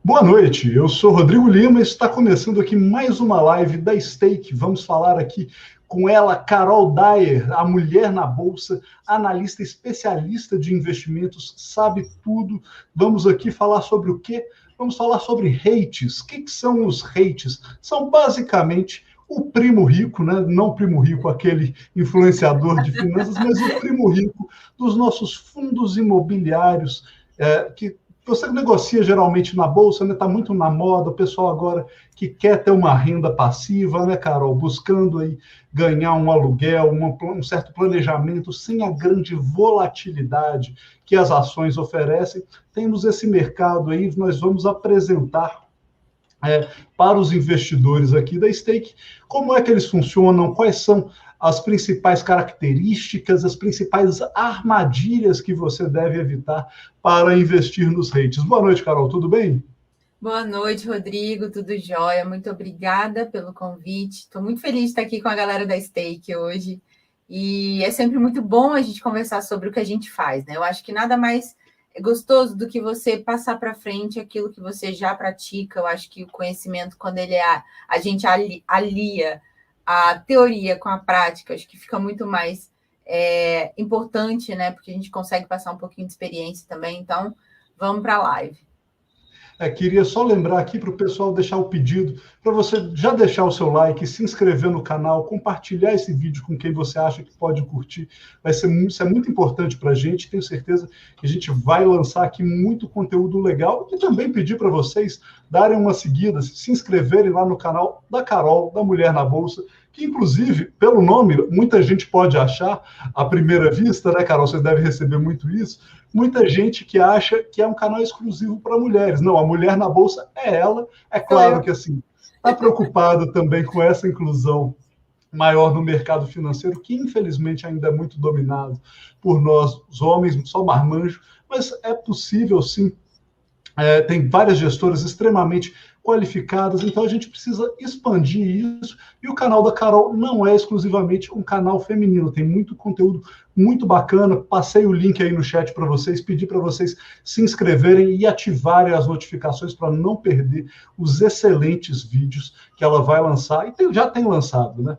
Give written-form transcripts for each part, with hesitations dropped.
Boa noite, eu sou Rodrigo Lima e está começando aqui mais uma live da Stake. Vamos falar aqui com ela, Carol Dyer, a mulher na bolsa, analista especialista de investimentos, sabe tudo. Vamos aqui falar sobre o quê? Vamos falar sobre rates. O que são os rates? São basicamente o primo rico, né? Não o primo rico, aquele influenciador de finanças, mas o primo rico dos nossos fundos imobiliários, que você negocia geralmente na bolsa, né? Está muito na moda, o pessoal agora que quer ter uma renda passiva, né, Carol? Buscando aí ganhar um aluguel, um certo planejamento sem a grande volatilidade que as ações oferecem. Temos esse mercado aí, nós vamos apresentar para os investidores aqui da Stake, como é que eles funcionam, quais são as principais características, as principais armadilhas que você deve evitar para investir nos REITs. Boa noite, Carol, tudo bem? Boa noite, Rodrigo, tudo jóia? Muito obrigada pelo convite. Estou muito feliz de estar aqui com a galera da Stake hoje. E é sempre muito bom a gente conversar sobre o que a gente faz, né? Eu acho que nada mais gostoso do que você passar para frente aquilo que você já pratica. Eu acho que o conhecimento, quando ele é a gente alia a teoria com a prática, acho que fica muito mais importante, né? Porque a gente consegue passar um pouquinho de experiência também. Então, vamos para a live. Queria só lembrar aqui para o pessoal deixar o pedido, para você já deixar o seu like, se inscrever no canal, compartilhar esse vídeo com quem você acha que pode curtir. Isso é muito importante para a gente. Tenho certeza que a gente vai lançar aqui muito conteúdo legal e também pedir para vocês darem uma seguida, se inscreverem lá no canal da Carol, da Mulher na Bolsa, que inclusive, pelo nome, muita gente pode achar, à primeira vista, né, Carol, você deve receber muito isso, muita gente que acha que é um canal exclusivo para mulheres. Não, a Mulher na Bolsa é ela. É claro que, assim, está preocupada também com essa inclusão maior no mercado financeiro, que infelizmente ainda é muito dominado por nós, os homens, só marmanjo, mas é possível, sim. Tem várias gestoras extremamente qualificadas, então a gente precisa expandir isso. E o canal da Carol não é exclusivamente um canal feminino, tem muito conteúdo muito bacana. Passei o link aí no chat para vocês, pedi para vocês se inscreverem e ativarem as notificações para não perder os excelentes vídeos que ela vai lançar, e já tem lançado, né?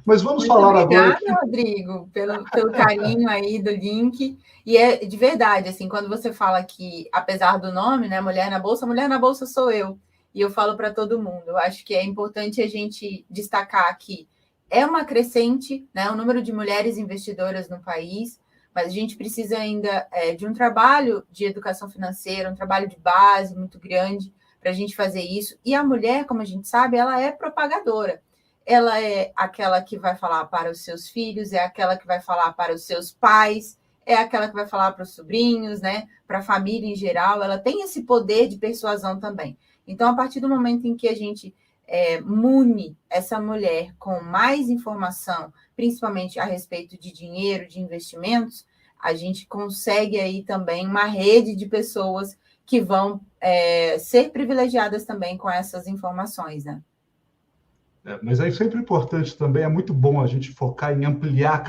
Mas vamos Muito falar agora. Obrigada, Rodrigo, pelo carinho aí do link. E é de verdade, assim, quando você fala que, apesar do nome, né, Mulher na Bolsa sou eu. E eu falo para todo mundo. Eu acho que é importante a gente destacar que é uma crescente, né, o número de mulheres investidoras no país, mas a gente precisa ainda de um trabalho de educação financeira, um trabalho de base muito grande para a gente fazer isso. E a mulher, como a gente sabe, ela é propagadora. Ela é aquela que vai falar para os seus filhos, é aquela que vai falar para os seus pais, é aquela que vai falar para os sobrinhos, né? Para a família em geral. Ela tem esse poder de persuasão também. Então, a partir do momento em que a gente mune essa mulher com mais informação, principalmente a respeito de dinheiro, de investimentos, a gente consegue aí também uma rede de pessoas que vão ser privilegiadas também com essas informações, né? Mas é sempre importante também, é muito bom a gente focar em ampliar.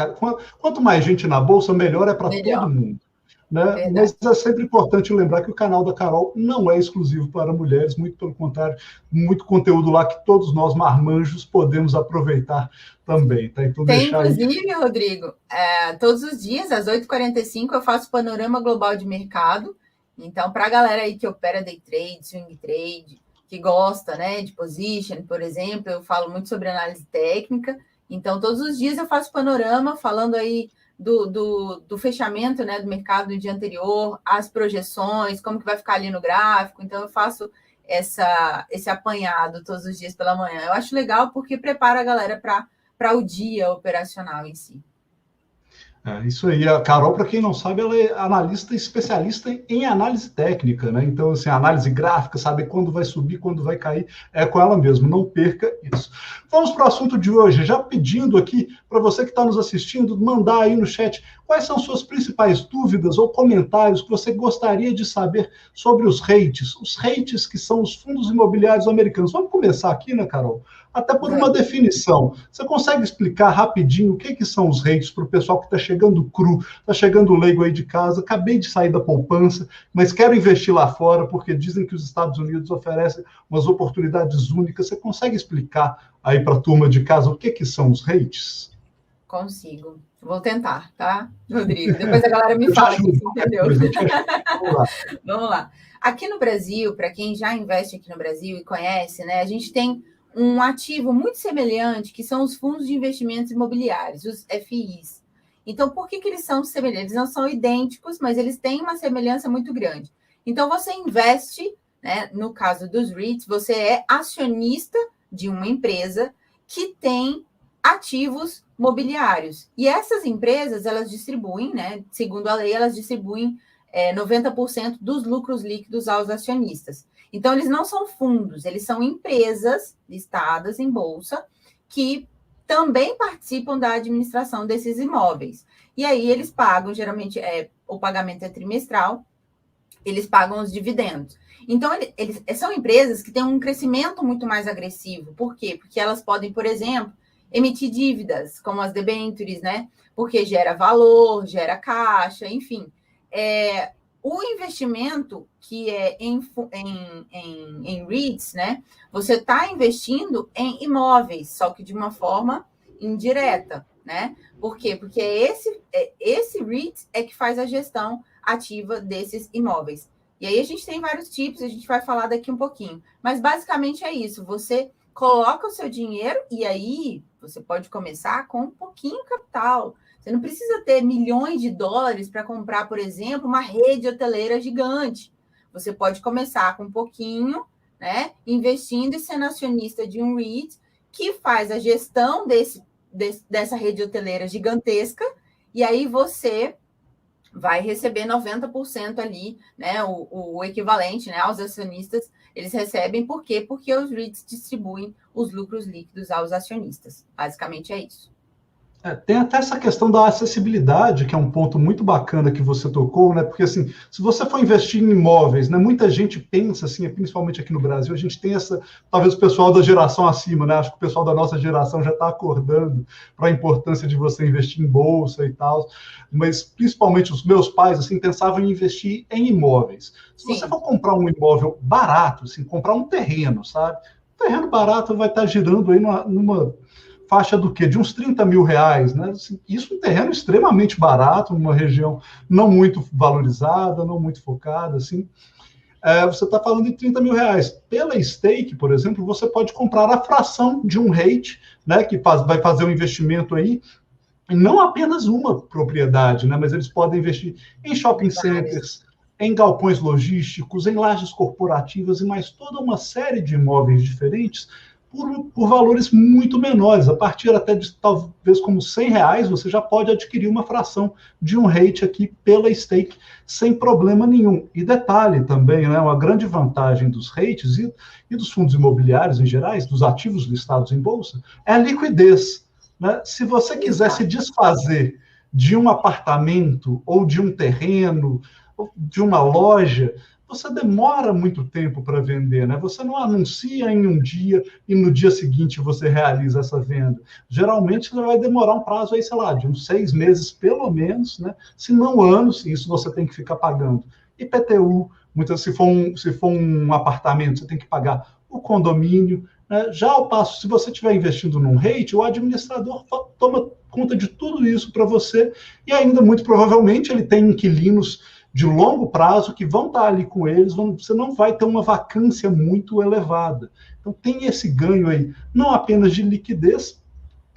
Quanto mais gente na Bolsa, melhor é para todo mundo. Né? Mas é sempre importante lembrar que o canal da Carol não é exclusivo para mulheres, muito pelo contrário, muito conteúdo lá que todos nós marmanjos podemos aproveitar também. Tá? Então, tem, inclusive, aí... Rodrigo, todos os dias, às 8h45, eu faço panorama global de mercado. Então, para a galera aí que opera day trade, swing trade, que gosta, né, de position, por exemplo, eu falo muito sobre análise técnica. Então, todos os dias eu faço panorama, falando aí do fechamento, né, do mercado do dia anterior, as projeções, como que vai ficar ali no gráfico. Então, eu faço esse apanhado todos os dias pela manhã. Eu acho legal porque prepara a galera para o dia operacional em si. Isso aí, a Carol, para quem não sabe, ela é analista especialista em análise técnica, né? Então, assim, análise gráfica, saber quando vai subir, quando vai cair, é com ela mesmo, não perca isso. Vamos para o assunto de hoje, já pedindo aqui para você que está nos assistindo, mandar aí no chat quais são suas principais dúvidas ou comentários que você gostaria de saber sobre os REITs que são os fundos imobiliários americanos. Vamos começar aqui, né, Carol? Até por uma definição. Você consegue explicar rapidinho o que são os REITs para o pessoal que está chegando cru, está chegando leigo aí de casa, acabei de sair da poupança, mas quero investir lá fora porque dizem que os Estados Unidos oferecem umas oportunidades únicas. Você consegue explicar aí para a turma de casa o que são os REITs? Consigo. Vou tentar, tá, Rodrigo? Depois a galera me fala que entendeu. Vamos lá. Aqui no Brasil, para quem já investe aqui no Brasil e conhece, né, a gente tem um ativo muito semelhante, que são os fundos de investimentos imobiliários, os FIs. Então, por que eles são semelhantes? Eles não são idênticos, mas eles têm uma semelhança muito grande. Então, você investe, né, no caso dos REITs, você é acionista de uma empresa que tem ativos mobiliários. E essas empresas, elas distribuem, né, segundo a lei, elas distribuem 90% dos lucros líquidos aos acionistas. Então, eles não são fundos, eles são empresas listadas em bolsa que também participam da administração desses imóveis. E aí, eles pagam, geralmente, o pagamento é trimestral, eles pagam os dividendos. Então, eles são empresas que têm um crescimento muito mais agressivo. Por quê? Porque elas podem, por exemplo, emitir dívidas, como as debêntures, né? Porque gera valor, gera caixa, enfim. O investimento que é em REITs, né? Você está investindo em imóveis, só que de uma forma indireta, né? Por quê? Porque esse REIT é que faz a gestão ativa desses imóveis. E aí a gente tem vários tipos, a gente vai falar daqui um pouquinho. Mas basicamente é isso, você coloca o seu dinheiro e aí você pode começar com um pouquinho capital. Você não precisa ter milhões de dólares para comprar, por exemplo, uma rede hoteleira gigante. Você pode começar com um pouquinho, né, investindo e sendo acionista de um REIT que faz a gestão dessa rede hoteleira gigantesca, e aí você vai receber 90% ali, né, o equivalente, né, aos acionistas, eles recebem. Por quê? Porque os REITs distribuem os lucros líquidos aos acionistas. Basicamente é isso. Tem até essa questão da acessibilidade, que é um ponto muito bacana que você tocou, né? Porque, assim, se você for investir em imóveis, né, muita gente pensa, assim, principalmente aqui no Brasil, a gente tem essa, talvez o pessoal da geração acima, né? Acho que o pessoal da nossa geração já está acordando para a importância de você investir em bolsa e tal, mas principalmente os meus pais, assim, pensavam em investir em imóveis. Se você for comprar um imóvel barato, assim, comprar um terreno, sabe? Um terreno barato vai estar girando aí numa faixa do quê? De uns 30 mil reais, né? Isso é um terreno extremamente barato, numa região não muito valorizada, não muito focada, assim. Você está falando de 30 mil reais. Pela stake, por exemplo, você pode comprar a fração de um REIT, né? Que vai fazer um investimento aí, e não apenas uma propriedade, né? Mas eles podem investir em shopping centers, em galpões logísticos, em lajes corporativas e mais toda uma série de imóveis diferentes, por valores muito menores, a partir até de talvez como R$100, você já pode adquirir uma fração de um REIT aqui pela stake, sem problema nenhum. E detalhe também, né, uma grande vantagem dos REITs e dos fundos imobiliários em geral, dos ativos listados em bolsa, é a liquidez. Né? Se você quiser se desfazer de um apartamento, ou de um terreno, ou de uma loja, você demora muito tempo para vender, né? Você não anuncia em um dia e no dia seguinte você realiza essa venda. Geralmente você vai demorar um prazo aí, sei lá, de uns 6 meses pelo menos, né? Se não anos, isso você tem que ficar pagando IPTU, se for um apartamento, você tem que pagar o condomínio, né? Já ao passo, se você estiver investindo num REIT, o administrador toma conta de tudo isso para você e ainda muito provavelmente ele tem inquilinos de longo prazo que vão estar ali com eles, você não vai ter uma vacância muito elevada. Então tem esse ganho aí, não apenas de liquidez,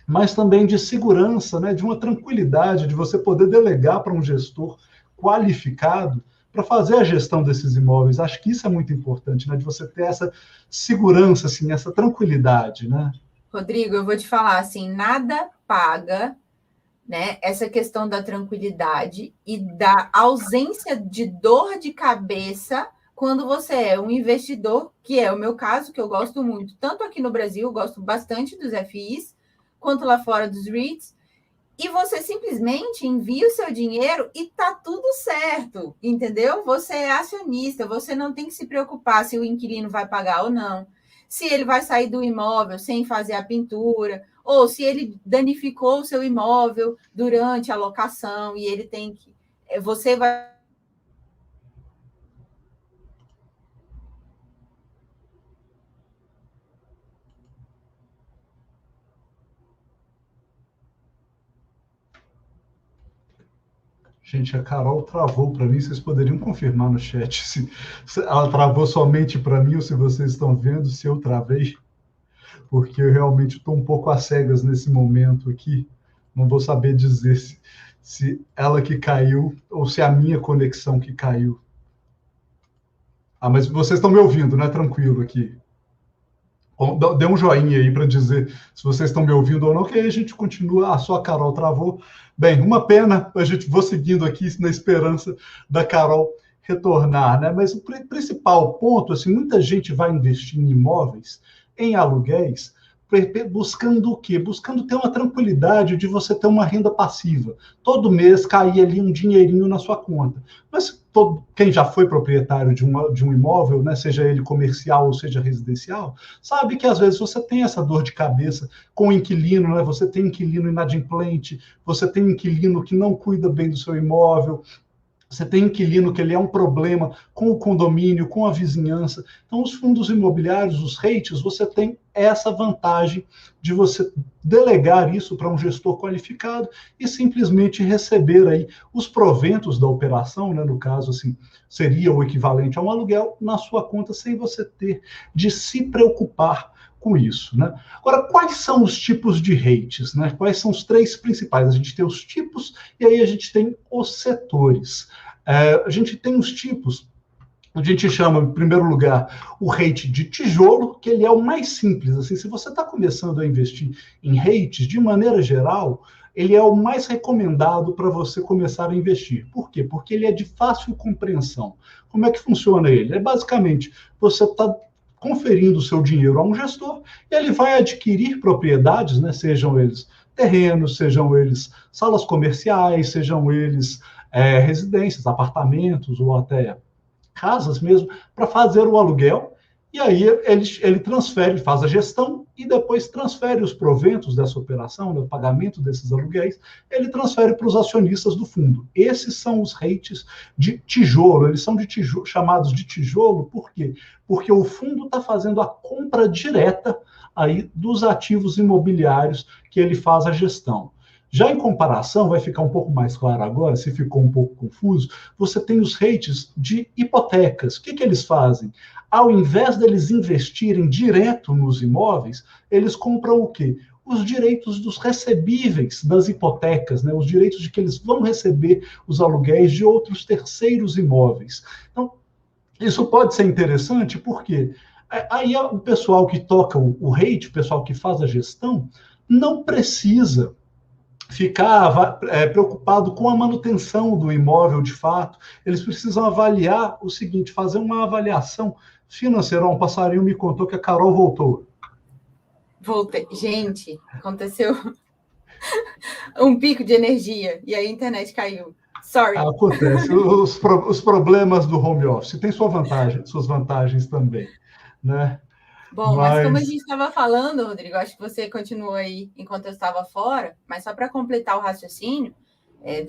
mas também de segurança, né, de uma tranquilidade, de você poder delegar para um gestor qualificado para fazer a gestão desses imóveis. Acho que isso é muito importante, né, de você ter essa segurança, assim, essa tranquilidade, né? Rodrigo, eu vou te falar assim, nada paga, né, essa questão da tranquilidade e da ausência de dor de cabeça quando você é um investidor, que é o meu caso, que eu gosto muito, tanto aqui no Brasil, eu gosto bastante dos FIs, quanto lá fora dos REITs, e você simplesmente envia o seu dinheiro e tá tudo certo, entendeu? Você é acionista, você não tem que se preocupar se o inquilino vai pagar ou não, se ele vai sair do imóvel sem fazer a pintura, ou se ele danificou o seu imóvel durante a locação e ele tem que... Você vai... Gente, a Carol travou para mim. Vocês poderiam confirmar no chat se ela travou somente para mim ou se vocês estão vendo se eu travei, porque eu realmente estou um pouco às cegas nesse momento aqui. Não vou saber dizer se ela que caiu ou se a minha conexão que caiu. Ah, mas vocês estão me ouvindo, né? Tranquilo aqui. Dê um joinha aí para dizer se vocês estão me ouvindo ou não, que aí a gente continua. Só a Carol travou. Bem, uma pena, a gente vou seguindo aqui na esperança da Carol retornar, né? Mas o principal ponto, assim, muita gente vai investir em imóveis, em aluguéis, buscando o quê? Buscando ter uma tranquilidade de você ter uma renda passiva. Todo mês cair ali um dinheirinho na sua conta. Mas quem já foi proprietário de um imóvel, né, seja ele comercial ou seja residencial, sabe que às vezes você tem essa dor de cabeça com o inquilino, né? Você tem inquilino inadimplente, você tem inquilino que não cuida bem do seu imóvel, você tem inquilino que ele é um problema com o condomínio, com a vizinhança. Então, os fundos imobiliários, os REITs, você tem essa vantagem de você delegar isso para um gestor qualificado e simplesmente receber aí os proventos da operação, né? No caso, assim, seria o equivalente a um aluguel na sua conta, sem você ter de se preocupar com isso, né? Agora, quais são os tipos de REITs, né? Quais são os três principais? A gente tem os tipos e aí a gente tem os setores. A gente tem os tipos, a gente chama, em primeiro lugar, o REIT de tijolo, que ele é o mais simples. Assim, se você está começando a investir em REITs, de maneira geral, ele é o mais recomendado para você começar a investir. Por quê? Porque ele é de fácil compreensão. Como é que funciona ele? É basicamente, você está conferindo o seu dinheiro a um gestor, e ele vai adquirir propriedades, né, sejam eles terrenos, sejam eles salas comerciais, sejam eles residências, apartamentos ou até casas mesmo, para fazer o aluguel, e aí ele transfere, faz a gestão e depois transfere os proventos dessa operação, né, o pagamento desses aluguéis, ele transfere para os acionistas do fundo. Esses são os REITs de tijolo, eles são chamados de tijolo, por quê? Porque o fundo está fazendo a compra direta aí dos ativos imobiliários que ele faz a gestão. Já em comparação, vai ficar um pouco mais claro agora, se ficou um pouco confuso, você tem os REITs de hipotecas. O que eles fazem? Ao invés deles investirem direto nos imóveis, eles compram o quê? Os direitos dos recebíveis das hipotecas, né? Os direitos de que eles vão receber os aluguéis de outros terceiros imóveis. Então, isso pode ser interessante, porque aí o pessoal que toca o REIT, o pessoal que faz a gestão, não precisa ficar preocupado com a manutenção do imóvel de fato. Eles precisam avaliar o seguinte, fazer uma avaliação financeira. Um passarinho me contou que a Carol voltou. Voltei. Gente, aconteceu um pico de energia e a internet caiu. Sorry. Acontece. Os problemas do home office tem suas vantagens também, né? Bom, mas como a gente estava falando, Rodrigo, acho que você continuou aí enquanto eu estava fora, mas só para completar o raciocínio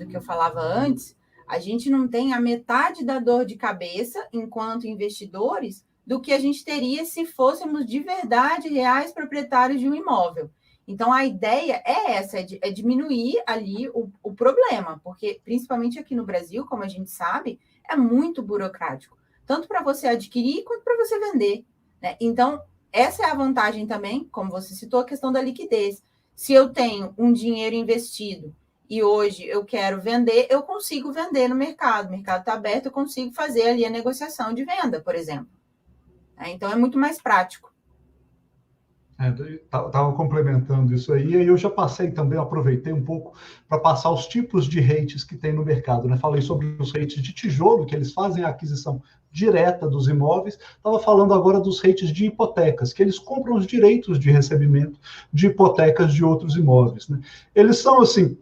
do que eu falava antes, a gente não tem a metade da dor de cabeça, enquanto investidores, do que a gente teria se fôssemos de verdade reais proprietários de um imóvel. Então, a ideia é essa, é diminuir ali o problema, porque, principalmente aqui no Brasil, como a gente sabe, é muito burocrático, tanto para você adquirir quanto para você vender, né? Então, essa é a vantagem também, como você citou, a questão da liquidez. Se eu tenho um dinheiro investido e hoje eu quero vender, eu consigo vender no mercado. O mercado está aberto, eu consigo fazer ali a negociação de venda, por exemplo. Então, é muito mais prático. Estava complementando isso aí, e eu já passei também, aproveitei um pouco para passar os tipos de REITs que tem no mercado, né? Falei sobre os REITs de tijolo, que eles fazem a aquisição direta dos imóveis. Estava falando agora dos REITs de hipotecas, que eles compram os direitos de recebimento de hipotecas de outros imóveis, né? Eles são, assim,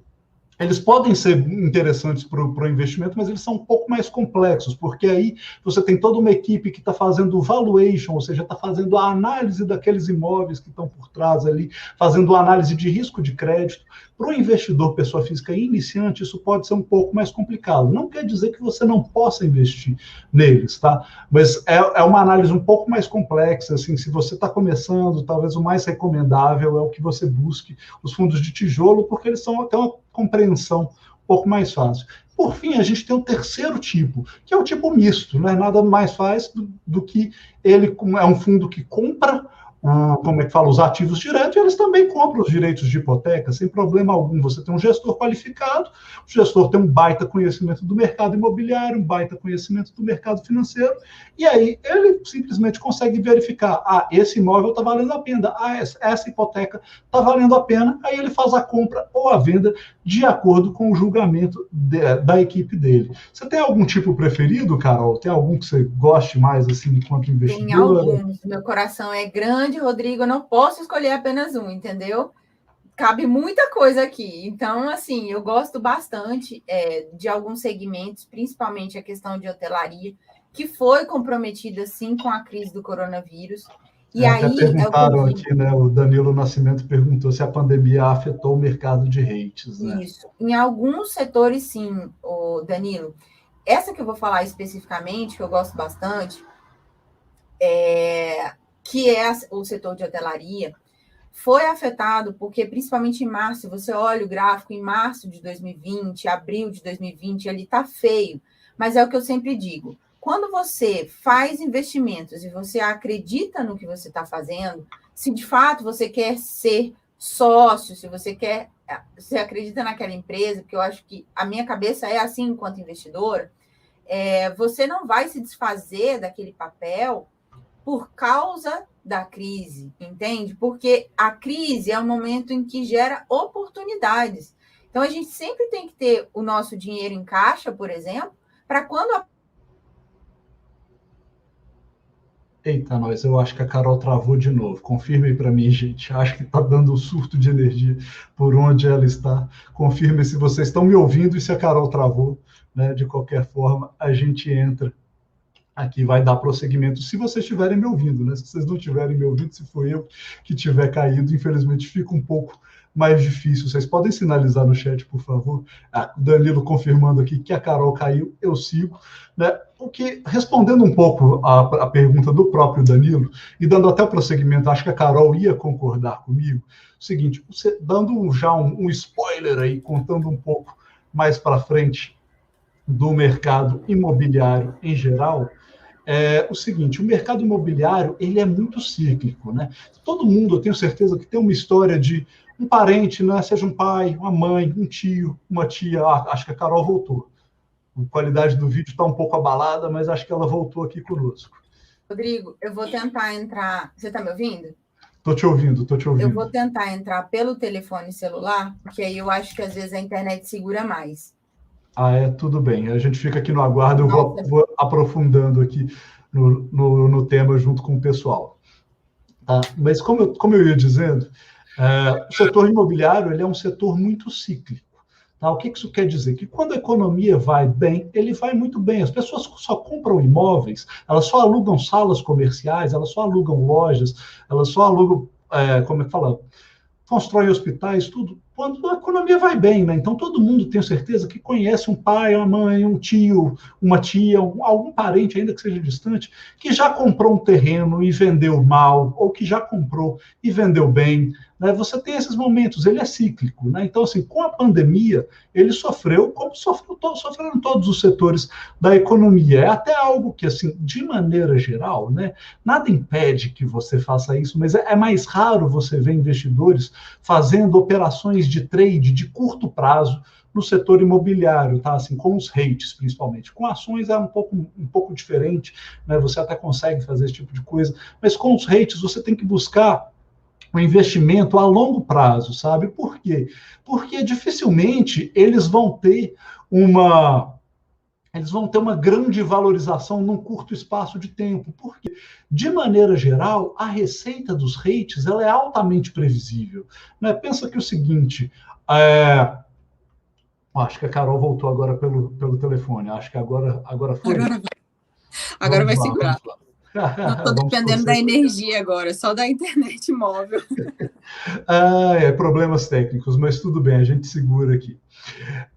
eles podem ser interessantes para o investimento, mas eles são um pouco mais complexos, porque aí você tem toda uma equipe que está fazendo o valuation, ou seja, está fazendo a análise daqueles imóveis que estão por trás ali, fazendo a análise de risco de crédito. Para o investidor, pessoa física iniciante, isso pode ser um pouco mais complicado. Não quer dizer que você não possa investir neles, tá? Mas é uma análise um pouco mais complexa, assim, se você está começando, talvez o mais recomendável é o que você busque os fundos de tijolo, porque eles são até uma compreensão um pouco mais fácil. Por fim, a gente tem o terceiro tipo, que é o tipo misto, não é nada mais faz do que ele é um fundo que compra como é que fala, os ativos diretos, e eles também compram os direitos de hipoteca, sem problema algum. Você tem um gestor qualificado, o gestor tem um baita conhecimento do mercado imobiliário, um baita conhecimento do mercado financeiro, e aí ele simplesmente consegue verificar, esse imóvel está valendo a pena, essa hipoteca está valendo a pena, aí ele faz a compra ou a venda de acordo com o julgamento da equipe dele. Você tem algum tipo preferido, Carol? Tem algum que você goste mais, assim, enquanto investidor? Tem alguns. Meu coração é grande, Rodrigo, eu não posso escolher apenas um, entendeu? Cabe muita coisa aqui. Então, assim, eu gosto bastante de alguns segmentos, principalmente a questão de hotelaria, que foi comprometida, sim, com a crise do coronavírus. E aí perguntaram aqui, né? O Danilo Nascimento perguntou se a pandemia afetou o mercado de REITs, né? Isso. Em alguns setores, sim, Danilo. Essa que eu vou falar especificamente, que eu gosto bastante, que é o setor de hotelaria, foi afetado porque, principalmente em março, você olha o gráfico em março de 2020, abril de 2020, ele está feio. Mas é o que eu sempre digo. Quando você faz investimentos e você acredita no que você está fazendo, se de fato você quer ser sócio, se você acredita naquela empresa, porque eu acho que a minha cabeça é assim enquanto investidora, você não vai se desfazer daquele papel por causa da crise, entende? Porque a crise é um momento em que gera oportunidades. Então, a gente sempre tem que ter o nosso dinheiro em caixa, por exemplo, para quando... Eita, nós, eu acho que a Carol travou de novo. Confirme para mim, gente. Acho que está dando um surto de energia por onde ela está. Confirme se vocês estão me ouvindo e se a Carol travou, né? De qualquer forma, a gente entra aqui, vai dar prosseguimento, se vocês estiverem me ouvindo, né? Se vocês não estiverem me ouvindo, se for eu que tiver caído, infelizmente fica um pouco mais difícil. Vocês podem sinalizar no chat, por favor? O Danilo confirmando aqui que a Carol caiu, eu sigo, né? Porque, respondendo um pouco a pergunta do próprio Danilo, e dando até o prosseguimento, acho que a Carol ia concordar comigo, o seguinte, você, dando já um spoiler aí, contando um pouco mais para frente do mercado imobiliário em geral, o seguinte, o mercado imobiliário ele é muito cíclico, né? Todo mundo, eu tenho certeza que tem uma história de um parente, né? Seja um pai, uma mãe, um tio, uma tia. Acho que a Carol voltou. A qualidade do vídeo está um pouco abalada, mas acho que ela voltou aqui conosco. Rodrigo, eu vou tentar entrar... Você está me ouvindo? Estou te ouvindo, estou te ouvindo. Eu vou tentar entrar pelo telefone celular, porque aí eu acho que às vezes a internet segura mais. Tudo bem. A gente fica aqui no aguardo, eu vou aprofundando aqui no tema junto com o pessoal. Tá? Mas como eu ia dizendo, o setor imobiliário ele é um setor muito cíclico. Tá? O que isso quer dizer? Que quando a economia vai bem, ele vai muito bem. As pessoas só compram imóveis, elas só alugam salas comerciais, elas só alugam lojas, elas só alugam, como é que fala? Constroem hospitais, tudo, quando a economia vai bem, né? Então todo mundo tem certeza que conhece um pai, uma mãe, um tio, uma tia, algum parente, ainda que seja distante, que já comprou um terreno e vendeu mal, ou que já comprou e vendeu bem, né? Você tem esses momentos, ele é cíclico, né? Então, assim, com a pandemia, ele sofreu como sofreram todos os setores da economia. É até algo que, assim, de maneira geral, né? Nada impede que você faça isso, mas é mais raro você ver investidores fazendo operações de trade de curto prazo no setor imobiliário, tá? Assim, com os REITs, principalmente. Com ações é um pouco diferente, né? Você até consegue fazer esse tipo de coisa, mas com os REITs você tem que buscar um investimento a longo prazo, sabe? Por quê? Porque dificilmente eles vão ter uma grande valorização num curto espaço de tempo, porque, de maneira geral, a receita dos REITs ela é altamente previsível. Né? Pensa que o seguinte, Acho que a Carol voltou agora pelo telefone. Acho que agora foi. Agora vai Vamos segurar. lá. Não estou Vamos dependendo da torcer. energia agora, só da internet móvel. Problemas técnicos, mas tudo bem, a gente segura aqui.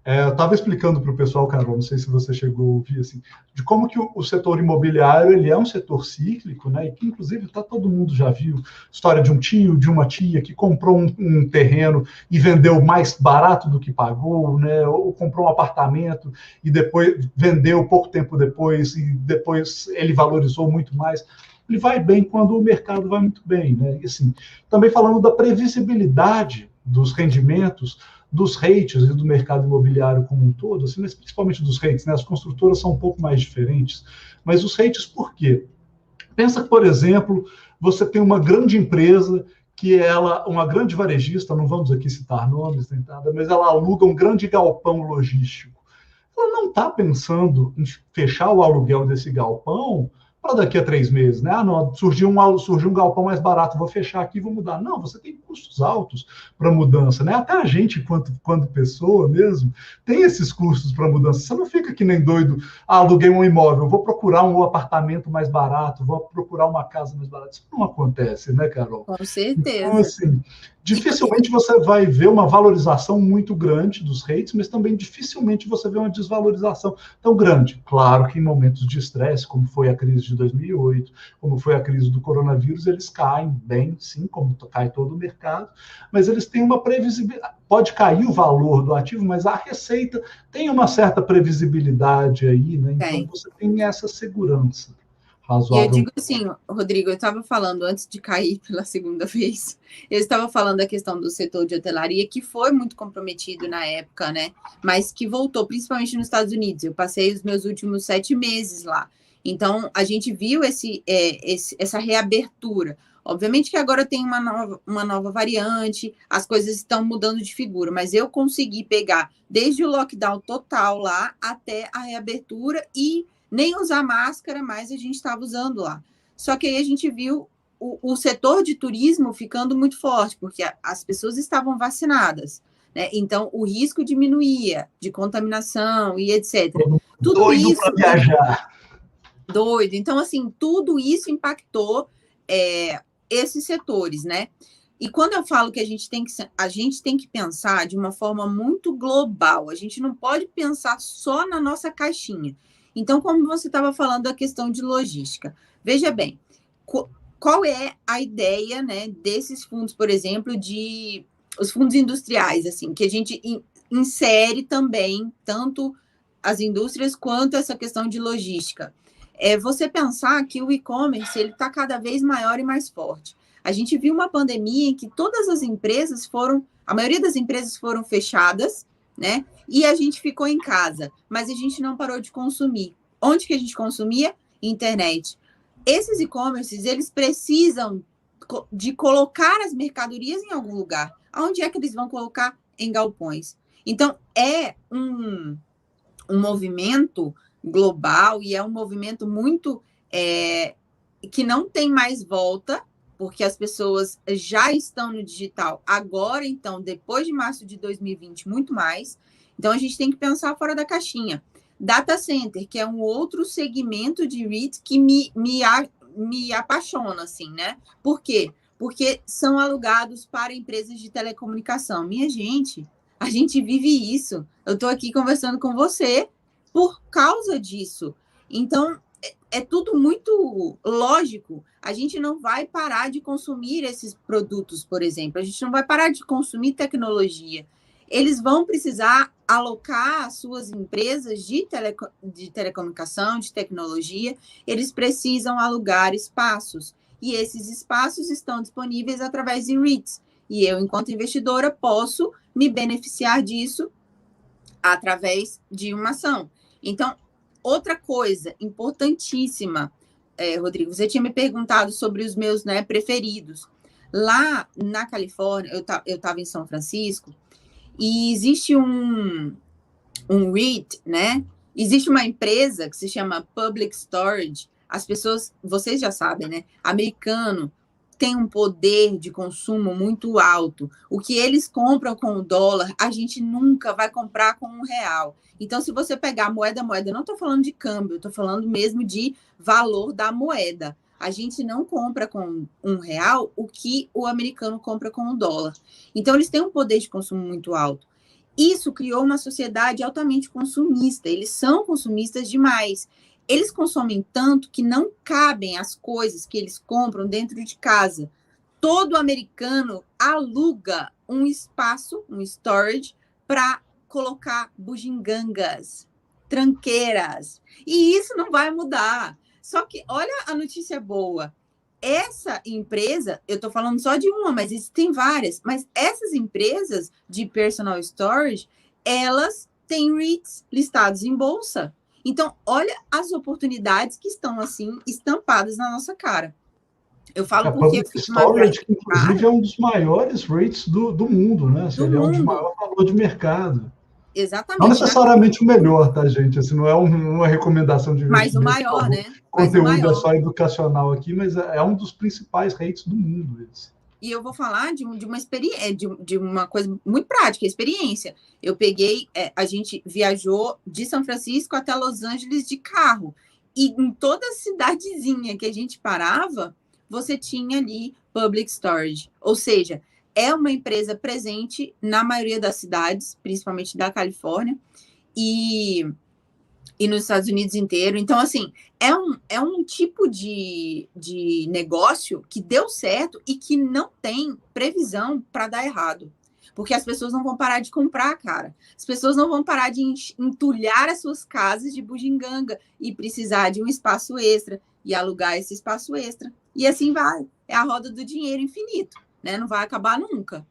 Eu estava explicando para o pessoal, Carol, não sei se você chegou a ouvir, assim, de como que o setor imobiliário ele é um setor cíclico, né? E que, inclusive, todo mundo já viu história de um tio, de uma tia que comprou um terreno e vendeu mais barato do que pagou, né? Ou comprou um apartamento e depois vendeu pouco tempo depois e depois ele valorizou muito mais. Ele vai bem quando o mercado vai muito bem, né? E, assim, também falando da previsibilidade dos rendimentos, dos rates e do mercado imobiliário como um todo, assim, mas principalmente dos rates, né? As construtoras são um pouco mais diferentes, mas os rates por quê? Pensa que, por exemplo, você tem uma grande empresa que uma grande varejista, não vamos aqui citar nomes nem nada, mas ela aluga um grande galpão logístico. Ela não está pensando em fechar o aluguel desse galpão para daqui a 3 meses, né? Não, surgiu um galpão mais barato, vou fechar aqui, vou mudar. Não, você tem custos altos para mudança, né? Até a gente, quanto pessoa mesmo, tem esses custos para mudança. Você não fica que nem doido, aluguei um imóvel, vou procurar um apartamento mais barato, vou procurar uma casa mais barata. Isso não acontece, né, Carol? Com Então, certeza. assim, dificilmente você vai ver uma valorização muito grande dos rates, mas também dificilmente você vê uma desvalorização tão grande. Claro que em momentos de estresse, como foi a crise de 2008, como foi a crise do coronavírus, eles caem bem, sim, como cai todo o mercado, mas eles têm uma previsibilidade. Pode cair o valor do ativo, mas a receita tem uma certa previsibilidade aí, né? Então você tem essa segurança E eu razoável. digo assim, Rodrigo, eu estava falando antes de cair pela segunda vez, eu estava falando da questão do setor de hotelaria, que foi muito comprometido na época, né? Mas que voltou, principalmente nos Estados Unidos. Eu passei os meus últimos 7 meses lá. Então, a gente viu essa reabertura. Obviamente que agora tem uma nova variante, as coisas estão mudando de figura, mas eu consegui pegar desde o lockdown total lá até a reabertura e nem usar máscara mais a gente estava usando lá. Só que aí a gente viu o setor de turismo ficando muito forte, porque as pessoas estavam vacinadas, né? Então o risco diminuía de contaminação e etc. Tudo Doido isso para viajar. doido. Então, assim, tudo isso impactou esses setores, né? E quando eu falo que a gente tem que pensar de uma forma muito global, a gente não pode pensar só na nossa caixinha. Então, como você estava falando da questão de logística, veja bem, qual é a ideia, né, desses fundos, por exemplo, os fundos industriais, assim, que a gente insere também tanto as indústrias quanto essa questão de logística. É você pensar que o e-commerce ele está cada vez maior e mais forte. A gente viu uma pandemia em que todas as empresas a maioria das empresas foram fechadas, né? E a gente ficou em casa, mas a gente não parou de consumir. Onde que a gente consumia? Internet. Esses e-commerces, eles precisam de colocar as mercadorias em algum lugar. Aonde é que eles vão colocar? Em galpões. Então, é um movimento global e é um movimento muito que não tem mais volta, porque as pessoas já estão no digital agora, então, depois de março de 2020, muito mais. Então, a gente tem que pensar fora da caixinha. Data Center, que é um outro segmento de REIT que me apaixona, assim, né? Por quê? Porque são alugados para empresas de telecomunicação. Minha gente, a gente vive isso. Eu estou aqui conversando com você por causa disso. Então, é tudo muito lógico. A gente não vai parar de consumir esses produtos, por exemplo. A gente não vai parar de consumir tecnologia. Eles vão precisar alocar as suas empresas de telecomunicação, de tecnologia. Eles precisam alugar espaços. E esses espaços estão disponíveis através de REITs. E eu, enquanto investidora, posso me beneficiar disso através de uma ação. Então, outra coisa importantíssima, Rodrigo, você tinha me perguntado sobre os meus, né, preferidos. Lá na Califórnia, eu estava em São Francisco, e existe um REIT, né? Existe uma empresa que se chama Public Storage. As pessoas, vocês já sabem, né? Americano têm um poder de consumo muito alto. O que eles compram com o dólar, a gente nunca vai comprar com R$1. Então, se você pegar moeda, não estou falando de câmbio, estou falando mesmo de valor da moeda. A gente não compra com R$1 o que o americano compra com o dólar. Então, eles têm um poder de consumo muito alto. Isso criou uma sociedade altamente consumista. Eles são consumistas demais. Eles consomem tanto que não cabem as coisas que eles compram dentro de casa. Todo americano aluga um espaço, um storage, para colocar bugigangas, tranqueiras. E isso não vai mudar. Só que, olha a notícia boa. Essa empresa, eu estou falando só de uma, mas existem várias, mas essas empresas de personal storage, elas têm REITs listados em bolsa. Então, olha as oportunidades que estão, assim, estampadas na nossa cara. Eu falo porque... Public Storage, que inclusive é um dos maiores REITs do mundo, né? Ele é um de maior valor de mercado. Exatamente. Não necessariamente o melhor, tá, gente? Assim, não é uma recomendação de investimento. Mas o maior, né? O conteúdo é só educacional aqui, mas é um dos principais REITs do mundo. Esse. E eu vou falar de uma experiência, de uma coisa muito prática, experiência. Eu peguei, a gente viajou de São Francisco até Los Angeles de carro. E em toda cidadezinha que a gente parava, você tinha ali public storage. Ou seja, é uma empresa presente na maioria das cidades, principalmente da Califórnia, e nos Estados Unidos inteiro. Então, assim, é um tipo de negócio que deu certo e que não tem previsão para dar errado. Porque as pessoas não vão parar de comprar, cara. As pessoas não vão parar de entulhar as suas casas de bugiganga e precisar de um espaço extra e alugar esse espaço extra. E assim vai. É a roda do dinheiro infinito, né? Não vai acabar nunca.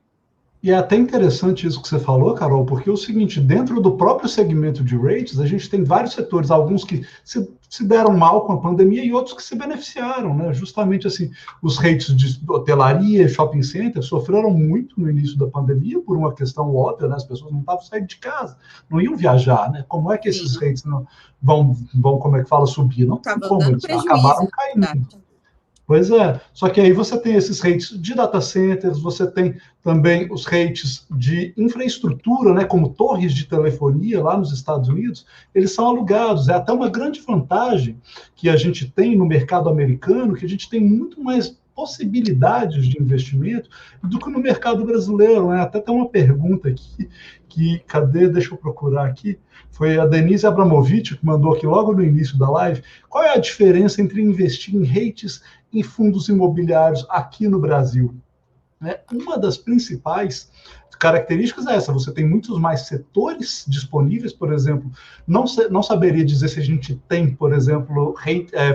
E é até interessante isso que você falou, Carol, porque é o seguinte, dentro do próprio segmento de REITs, a gente tem vários setores, alguns que se deram mal com a pandemia e outros que se beneficiaram, né? Justamente assim, os REITs de hotelaria, shopping center, sofreram muito no início da pandemia por uma questão óbvia, né? As pessoas não estavam saindo de casa, não iam viajar, né? Como é que esses REITs não vão, como é que fala, subir? Não tem como, eles acabaram caindo. Pois é, só que aí você tem esses REITs de data centers, você tem também os REITs de infraestrutura, né, como torres de telefonia lá nos Estados Unidos, eles são alugados. É até uma grande vantagem que a gente tem no mercado americano, que a gente tem muito mais possibilidades de investimento do que no mercado brasileiro, né? Até tem uma pergunta aqui, cadê? Deixa eu procurar aqui. Foi a Denise Abramovic que mandou aqui logo no início da live. Qual é a diferença entre investir em REITs e fundos imobiliários aqui no Brasil? Uma das principais características é essa, você tem muitos mais setores disponíveis, por exemplo, não saberia dizer se a gente tem, por exemplo,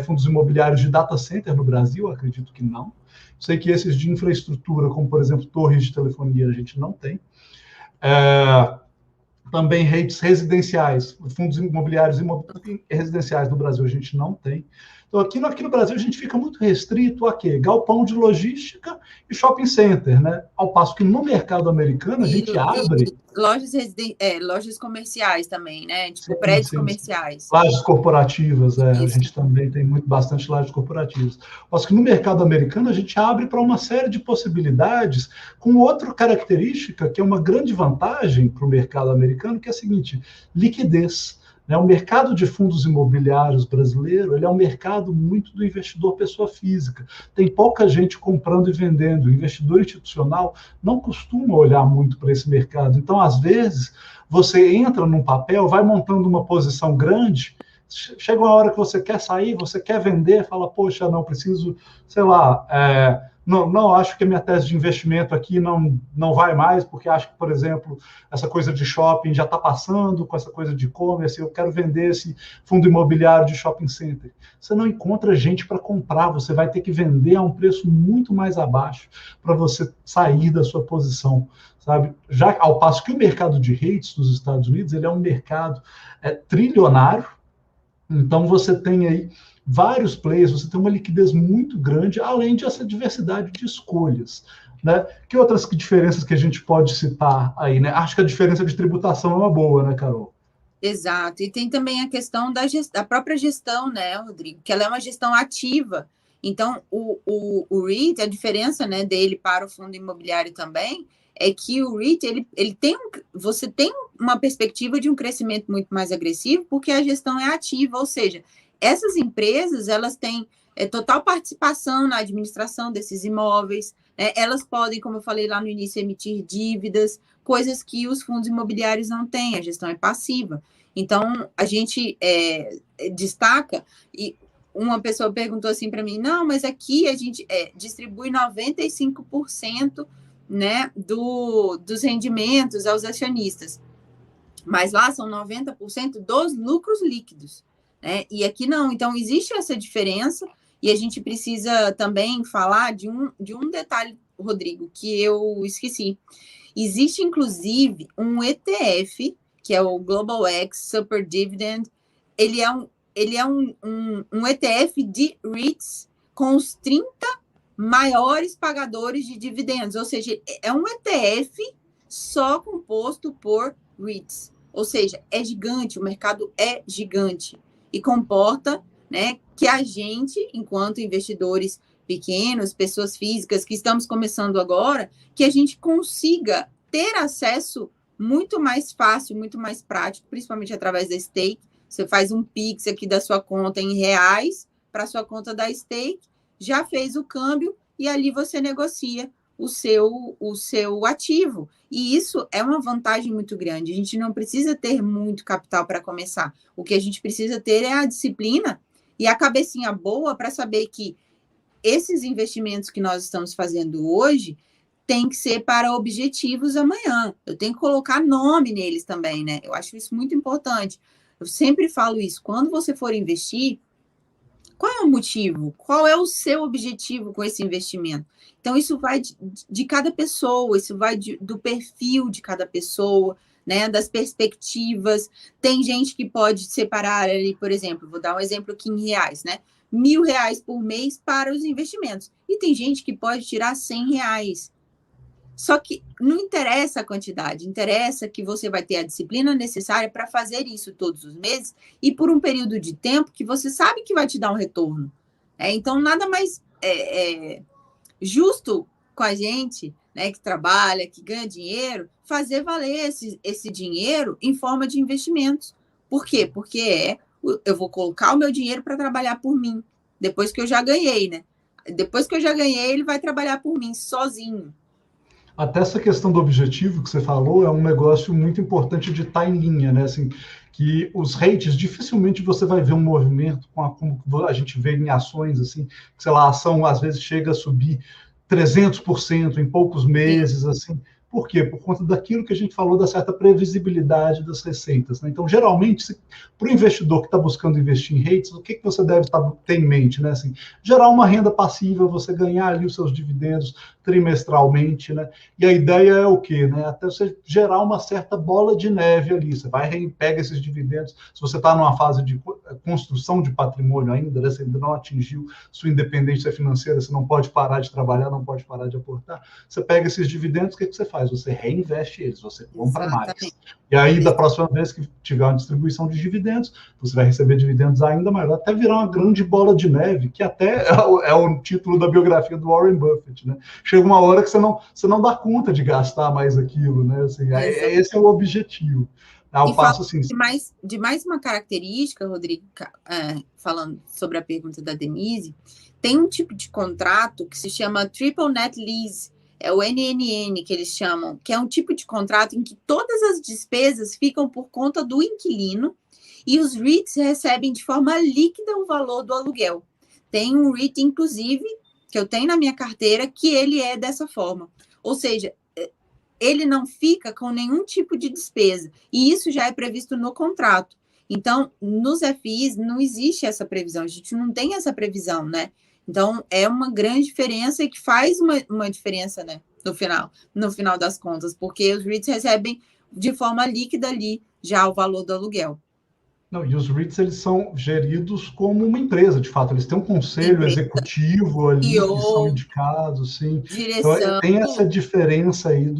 fundos imobiliários de data center no Brasil, acredito que não. Sei que esses de infraestrutura, como, por exemplo, torres de telefonia, a gente não tem. Também REITs residenciais, fundos imobiliários residenciais no Brasil a gente não tem. Então, aqui no Brasil, a gente fica muito restrito a quê? Galpão de logística e shopping center, né? Ao passo que no mercado americano, a gente abre... Lojas comerciais também, né? Tipo, prédios comerciais. Lajes corporativas, a gente também tem bastante lajes corporativas. Ao passo que no mercado americano, a gente abre para uma série de possibilidades, com outra característica, que é uma grande vantagem para o mercado americano, que é a seguinte, liquidez. O mercado de fundos imobiliários brasileiro, ele é um mercado muito do investidor pessoa física. Tem pouca gente comprando e vendendo. O investidor institucional não costuma olhar muito para esse mercado. Então, às vezes, você entra num papel, vai montando uma posição grande, chega uma hora que você quer sair, você quer vender, fala, poxa, não, preciso, sei lá... Não, acho que a minha tese de investimento aqui não vai mais, porque acho que, por exemplo, essa coisa de shopping já está passando com essa coisa de e-commerce, eu quero vender esse fundo imobiliário de shopping center. Você não encontra gente para comprar, você vai ter que vender a um preço muito mais abaixo para você sair da sua posição, sabe? Já ao passo que o mercado de REITs dos Estados Unidos, ele é um mercado trilionário, então você tem aí vários players, você tem uma liquidez muito grande, além dessa diversidade de escolhas, né? Que outras diferenças que a gente pode citar aí, né? Acho que a diferença de tributação é uma boa, né, Carol? Exato, e tem também a questão da própria gestão, né, Rodrigo? Que ela é uma gestão ativa. Então, o REIT, a diferença, né, dele para o fundo imobiliário também, é que o REIT, você tem uma perspectiva de um crescimento muito mais agressivo, porque a gestão é ativa, ou seja, essas empresas, elas têm total participação na administração desses imóveis, né? Elas podem, como eu falei lá no início, emitir dívidas, coisas que os fundos imobiliários não têm, a gestão é passiva. Então, a gente destaca, e uma pessoa perguntou assim para mim, não, mas aqui a gente distribui 95%, né, dos rendimentos aos acionistas, mas lá são 90% dos lucros líquidos, né? E aqui não. Então, existe essa diferença, e a gente precisa também falar de um detalhe, Rodrigo, que eu esqueci. Existe, inclusive, um ETF, que é o Global X Super Dividend. Ele é um ETF de REITs com os 30 maiores pagadores de dividendos, ou seja, é um ETF só composto por REITs, ou seja, é gigante, o mercado é gigante e comporta, né, que a gente, enquanto investidores pequenos, pessoas físicas que estamos começando agora, que a gente consiga ter acesso muito mais fácil, muito mais prático, principalmente através da Stake. Você faz um Pix aqui da sua conta em reais para a sua conta da Stake, já fez o câmbio e ali você negocia o seu ativo. E isso é uma vantagem muito grande. A gente não precisa ter muito capital para começar. O que a gente precisa ter é a disciplina e a cabecinha boa para saber que esses investimentos que nós estamos fazendo hoje tem que ser para objetivos amanhã. Eu tenho que colocar nome neles também, né? Eu acho isso muito importante. Eu sempre falo isso. Quando você for investir, qual é o motivo? Qual é o seu objetivo com esse investimento? Então, isso vai de cada pessoa, isso vai do perfil de cada pessoa, né? Das perspectivas. Tem gente que pode separar ali, por exemplo, vou dar um exemplo aqui em reais, né? R$1.000 por mês para os investimentos. E tem gente que pode tirar R$100. Só que não interessa a quantidade, interessa que você vai ter a disciplina necessária para fazer isso todos os meses e por um período de tempo que você sabe que vai te dar um retorno. Então, nada mais justo com a gente, né, que trabalha, que ganha dinheiro, fazer valer esse dinheiro em forma de investimentos. Por quê? Porque eu vou colocar o meu dinheiro para trabalhar por mim, depois que eu já ganhei, né? Depois que eu já ganhei, ele vai trabalhar por mim, sozinho. Até essa questão do objetivo que você falou é um negócio muito importante de estar em linha, né? Assim, que os rates, dificilmente você vai ver um movimento como a gente vê em ações, assim, que, sei lá, a ação às vezes chega a subir 300% em poucos meses, assim. Por quê? Por conta daquilo que a gente falou, da certa previsibilidade das receitas, né? Então, geralmente, para o investidor que está buscando investir em REITs, o que você deve ter em mente, né? Assim, gerar uma renda passiva, você ganhar ali os seus dividendos trimestralmente, né? E a ideia é o quê, né? Até você gerar uma certa bola de neve ali. Você vai pega esses dividendos. Se você está numa fase de construção de patrimônio ainda, né? Você ainda não atingiu sua independência financeira, você não pode parar de trabalhar, não pode parar de aportar. Você pega esses dividendos, o que você faz? Você reinveste eles, você compra mais. E aí, da próxima vez que tiver uma distribuição de dividendos, você vai receber dividendos ainda maior, até virar uma grande bola de neve, que até é o título da biografia do Warren Buffett, né? Chega uma hora que você não dá conta de gastar mais aquilo, né? Assim, esse é o objetivo. Ao passo, assim, de mais uma característica, Rodrigo, falando sobre a pergunta da Denise, tem um tipo de contrato que se chama Triple Net Lease, é o NNN que eles chamam, que é um tipo de contrato em que todas as despesas ficam por conta do inquilino e os REITs recebem de forma líquida o valor do aluguel. Tem um REIT, inclusive, que eu tenho na minha carteira, que ele é dessa forma. Ou seja, ele não fica com nenhum tipo de despesa. E isso já é previsto no contrato. Então, nos FIs não existe essa previsão. A gente não tem essa previsão, né? Então, é uma grande diferença e que faz uma diferença, né? No final das contas, porque os REITs recebem de forma líquida ali já o valor do aluguel. Não, e os REITs, eles são geridos como uma empresa, de fato. Eles têm um conselho executivo ali, que são indicados, sim. Direção. Então, tem essa diferença aí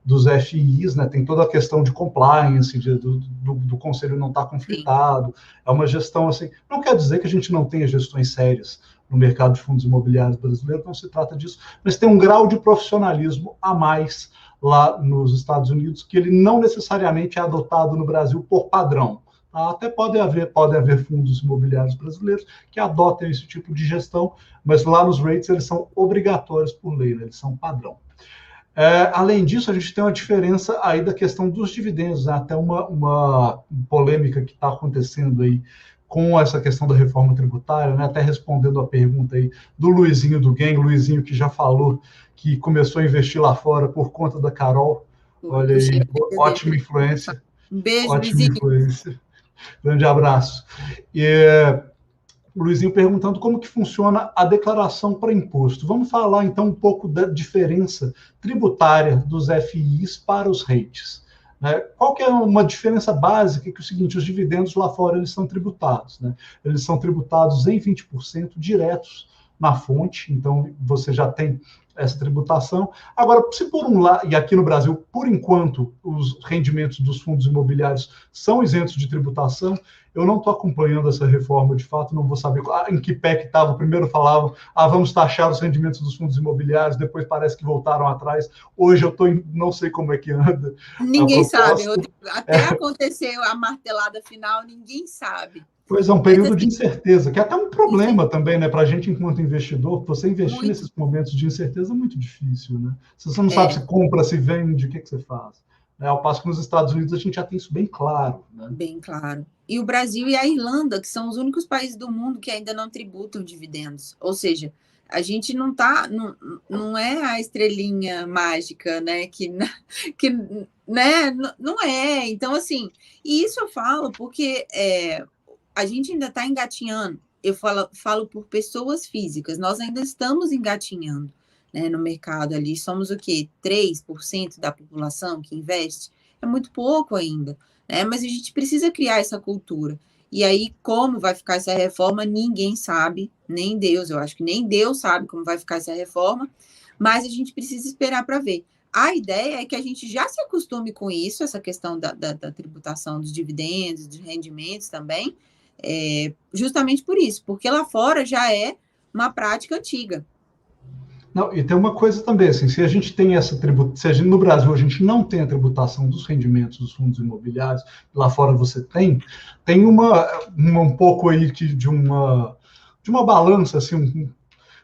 dos FIIs, né? Tem toda a questão de compliance, do conselho não estar conflitado, é uma gestão assim, não quer dizer que a gente não tenha gestões sérias no mercado de fundos imobiliários brasileiro, não se trata disso, mas tem um grau de profissionalismo a mais lá nos Estados Unidos, que ele não necessariamente é adotado no Brasil por padrão. Até pode haver fundos imobiliários brasileiros que adotem esse tipo de gestão, mas lá nos rates eles são obrigatórios por lei, né? Eles são padrão. Além disso, a gente tem uma diferença aí da questão dos dividendos, né? Até uma polêmica que está acontecendo aí com essa questão da reforma tributária, né? Até respondendo a pergunta aí do Luizinho do Gang, Luizinho que já falou que começou a investir lá fora por conta da Carol. Olha aí, ótima influência. Um beijo, ótima Luizinho. Influência. Grande abraço. O Luizinho perguntando como que funciona a declaração para imposto. Vamos falar, então, um pouco da diferença tributária dos FIIs para os REITs. Né? Qual que é uma diferença básica? Que é o seguinte, os dividendos lá fora eles são tributados. Né? Eles são tributados em 20% diretos na fonte, então você já tem essa tributação. Agora, se por um lado, e aqui no Brasil, por enquanto, os rendimentos dos fundos imobiliários são isentos de tributação, eu não estou acompanhando essa reforma de fato, não vou saber em que pé que estava. Primeiro falavam, vamos taxar os rendimentos dos fundos imobiliários, depois parece que voltaram atrás. Hoje eu estou não sei como é que anda. Ninguém sabe, Rodrigo. Até aconteceu a martelada final, ninguém sabe. Pois é, um período de incerteza, que é até um problema também, né, para a gente enquanto investidor. Você investir nesses momentos de incerteza é muito difícil, né? Se você não sabe se compra, se vende, o que você faz? Ao passo que nos Estados Unidos a gente já tem isso bem claro. Né? Bem claro. E o Brasil e a Irlanda, que são os únicos países do mundo que ainda não tributam dividendos. Ou seja, a gente não é a estrelinha mágica, né? Não é. Então, assim, e isso eu falo porque a gente ainda está engatinhando. Eu falo por pessoas físicas, nós ainda estamos engatinhando, né, no mercado ali. Somos o quê? 3% da população que investe? É muito pouco ainda, né? Mas a gente precisa criar essa cultura. E aí, como vai ficar essa reforma, ninguém sabe, nem Deus. Eu acho que nem Deus sabe como vai ficar essa reforma, mas a gente precisa esperar para ver. A ideia é que a gente já se acostume com isso, essa questão da tributação dos dividendos, dos rendimentos também, justamente por isso, porque lá fora já é uma prática antiga. Não, e tem uma coisa também, assim, se a gente tem essa tributação, no Brasil a gente não tem a tributação dos rendimentos dos fundos imobiliários, lá fora você tem um pouco aí de uma balança, assim,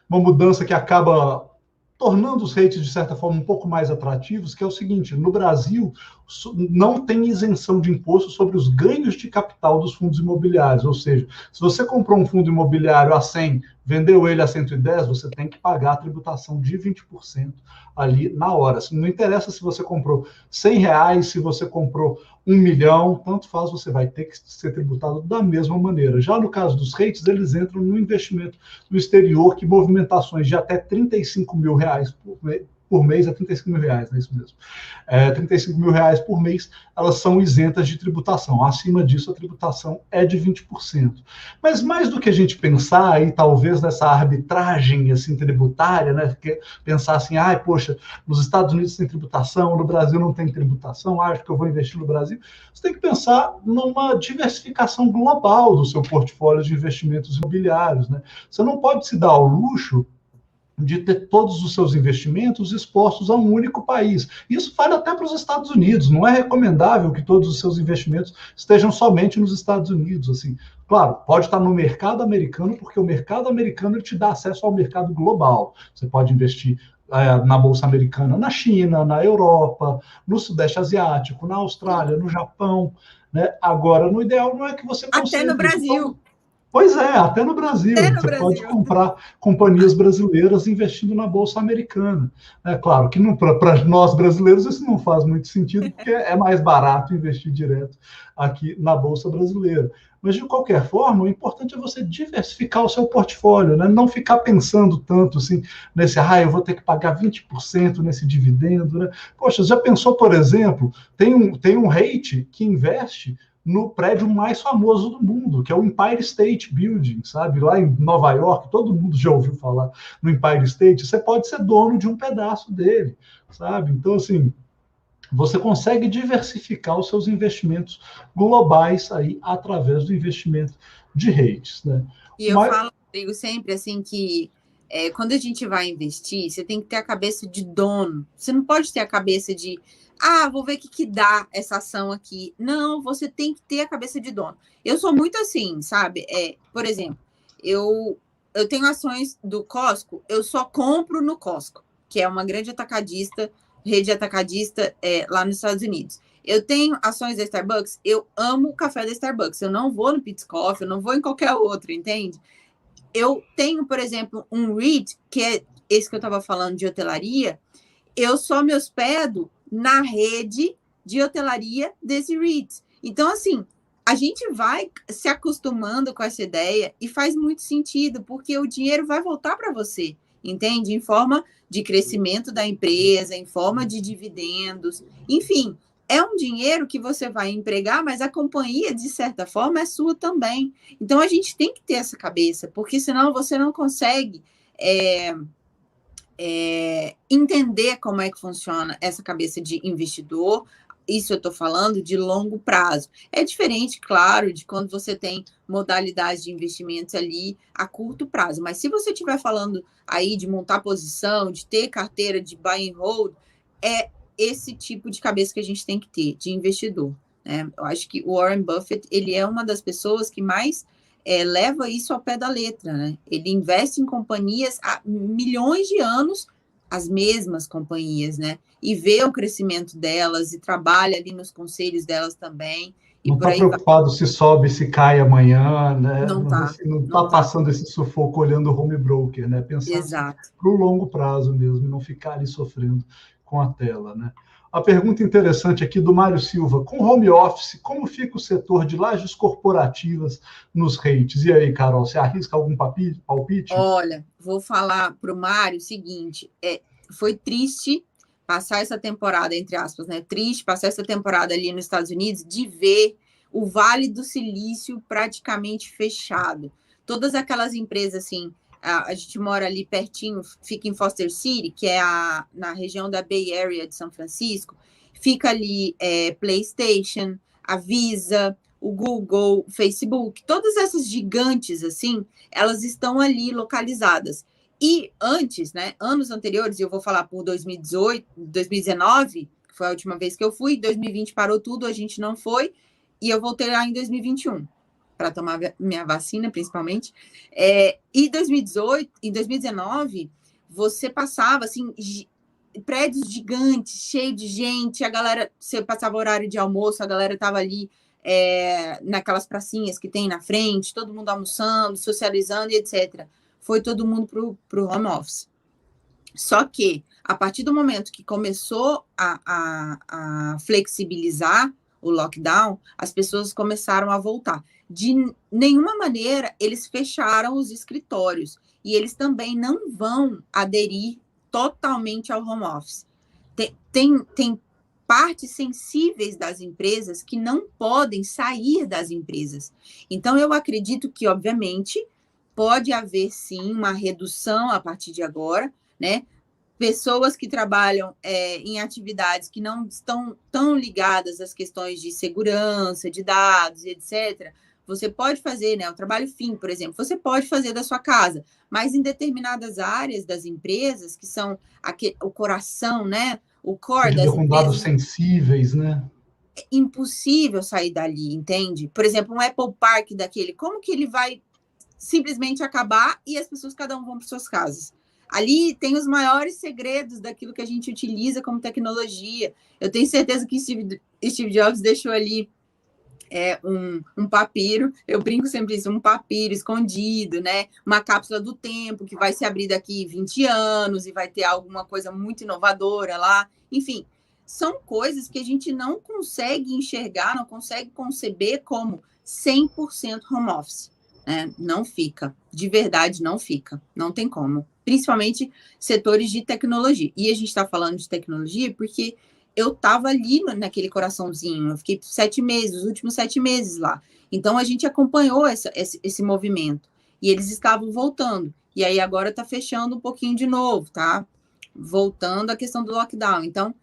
uma mudança que acaba tornando os rates, de certa forma, um pouco mais atrativos, que é o seguinte, no Brasil não tem isenção de imposto sobre os ganhos de capital dos fundos imobiliários, ou seja, se você comprou um fundo imobiliário a 100, vendeu ele a 110, você tem que pagar a tributação de 20% ali na hora. Não interessa se você comprou R$100, se você comprou 1 milhão, tanto faz, você vai ter que ser tributado da mesma maneira. Já no caso dos REITs, eles entram no investimento no exterior, que movimentações de até R$35 mil por mês, é R$35 mil, não é isso mesmo? R$35 mil por mês, elas são isentas de tributação. Acima disso, a tributação é de 20%. Mas mais do que a gente pensar aí, talvez, nessa arbitragem assim, tributária, né? Pensar assim, poxa, nos Estados Unidos tem tributação, no Brasil não tem tributação, acho que eu vou investir no Brasil. Você tem que pensar numa diversificação global do seu portfólio de investimentos imobiliários, né? Você não pode se dar ao luxo de ter todos os seus investimentos expostos a um único país. Isso vale até para os Estados Unidos. Não é recomendável que todos os seus investimentos estejam somente nos Estados Unidos. Assim, claro, pode estar no mercado americano, porque o mercado americano ele te dá acesso ao mercado global. Você pode investir na Bolsa Americana na China, na Europa, no Sudeste Asiático, na Austrália, no Japão. Né? Agora, no ideal não é que você consiga... Até no Brasil. Pois é, até no Brasil. Você pode comprar companhias brasileiras investindo na Bolsa Americana. É claro que para nós brasileiros isso não faz muito sentido, porque é mais barato investir direto aqui na Bolsa Brasileira. Mas, de qualquer forma, o importante é você diversificar o seu portfólio, né? Não ficar pensando tanto assim, nesse, eu vou ter que pagar 20% nesse dividendo. Né? Poxa, já pensou, por exemplo, tem um REIT que investe no prédio mais famoso do mundo, que é o Empire State Building, sabe? Lá em Nova York, todo mundo já ouviu falar no Empire State, você pode ser dono de um pedaço dele, sabe? Então, assim, Você consegue diversificar os seus investimentos globais aí através do investimento de REITs, né? E eu falo, Rodrigo, sempre assim que quando a gente vai investir, você tem que ter a cabeça de dono. Você não pode ter a cabeça de, vou ver o que dá essa ação aqui. Não, você tem que ter a cabeça de dono. Eu sou muito assim, sabe? Por exemplo, eu tenho ações do Costco, eu só compro no Costco, que é uma grande atacadista, rede atacadista lá nos Estados Unidos. Eu tenho ações da Starbucks, eu amo o café da Starbucks, eu não vou no Peet's Coffee, eu não vou em qualquer outro, entende? Eu tenho, por exemplo, um REIT, que é esse que eu estava falando de hotelaria, eu só me hospedo na rede de hotelaria desse REIT. Então, assim, a gente vai se acostumando com essa ideia e faz muito sentido, porque o dinheiro vai voltar para você, entende? Em forma de crescimento da empresa, em forma de dividendos, enfim, é um dinheiro que você vai empregar, mas a companhia, de certa forma, é sua também. Então, a gente tem que ter essa cabeça, porque senão você não consegue entender como é que funciona essa cabeça de investidor. Isso eu estou falando de longo prazo. É diferente, claro, de quando você tem modalidades de investimentos ali a curto prazo. Mas se você estiver falando aí de montar posição, de ter carteira de buy and hold, é esse tipo de cabeça que a gente tem que ter, de investidor, né? Eu acho que o Warren Buffett, ele é uma das pessoas que mais leva isso ao pé da letra, né? Ele investe em companhias há milhões de anos, as mesmas companhias, né? E vê o crescimento delas e trabalha ali nos conselhos delas também. Não está preocupado se sobe, se cai amanhã, né? Não está passando esse sufoco olhando o home broker, né? Pensar para o longo prazo mesmo, não ficar ali sofrendo com a tela, né? A pergunta interessante aqui do Mário Silva: com home office, como fica o setor de lajes corporativas nos REITs? E aí, Carol, você arrisca algum palpite? Olha, vou falar para o Mário o seguinte: foi triste passar essa temporada, entre aspas, né? Triste passar essa temporada ali nos Estados Unidos, de ver o Vale do Silício praticamente fechado. Todas aquelas empresas, assim, a gente mora ali pertinho, fica em Foster City, que é na região da Bay Area de São Francisco, fica ali PlayStation, a Visa, o Google, o Facebook, todas essas gigantes, assim, elas estão ali localizadas. E antes, né, anos anteriores, eu vou falar por 2018, 2019, que foi a última vez que eu fui, 2020 parou tudo, a gente não foi, e eu voltei lá em 2021, para tomar minha vacina, principalmente. E 2018, em 2019, você passava, assim, prédios gigantes, cheio de gente, a galera, você passava horário de almoço, a galera estava ali naquelas pracinhas que tem na frente, todo mundo almoçando, socializando e etc. Foi todo mundo para o home office. Só que, a partir do momento que começou a flexibilizar o lockdown, as pessoas começaram a voltar. De nenhuma maneira, eles fecharam os escritórios. E eles também não vão aderir totalmente ao home office. Tem partes sensíveis das empresas que não podem sair das empresas. Então, eu acredito que, obviamente, pode haver, sim, uma redução a partir de agora, né? Pessoas que trabalham em atividades que não estão tão ligadas às questões de segurança, de dados, etc., você pode fazer, né? O trabalho fim, por exemplo, você pode fazer da sua casa, mas em determinadas áreas das empresas, que são o coração, né? O core das com empresas, dados sensíveis, né? É impossível sair dali, entende? Por exemplo, um Apple Park daquele, como que ele vai simplesmente acabar e as pessoas, cada um, vão para suas casas? Ali tem os maiores segredos daquilo que a gente utiliza como tecnologia. Eu tenho certeza que Steve Jobs deixou ali um papiro, eu brinco sempre isso, um papiro escondido, né? Uma cápsula do tempo que vai se abrir daqui 20 anos e vai ter alguma coisa muito inovadora lá. Enfim, são coisas que a gente não consegue enxergar, não consegue conceber como 100% home office. Não fica, de verdade não fica, não tem como, principalmente setores de tecnologia. E a gente está falando de tecnologia porque eu estava ali naquele coraçãozinho, eu fiquei 7 meses, os últimos 7 meses lá. Então, a gente acompanhou esse movimento, e eles estavam voltando. E aí, agora está fechando um pouquinho de novo, tá? Voltando à questão do lockdown. Então,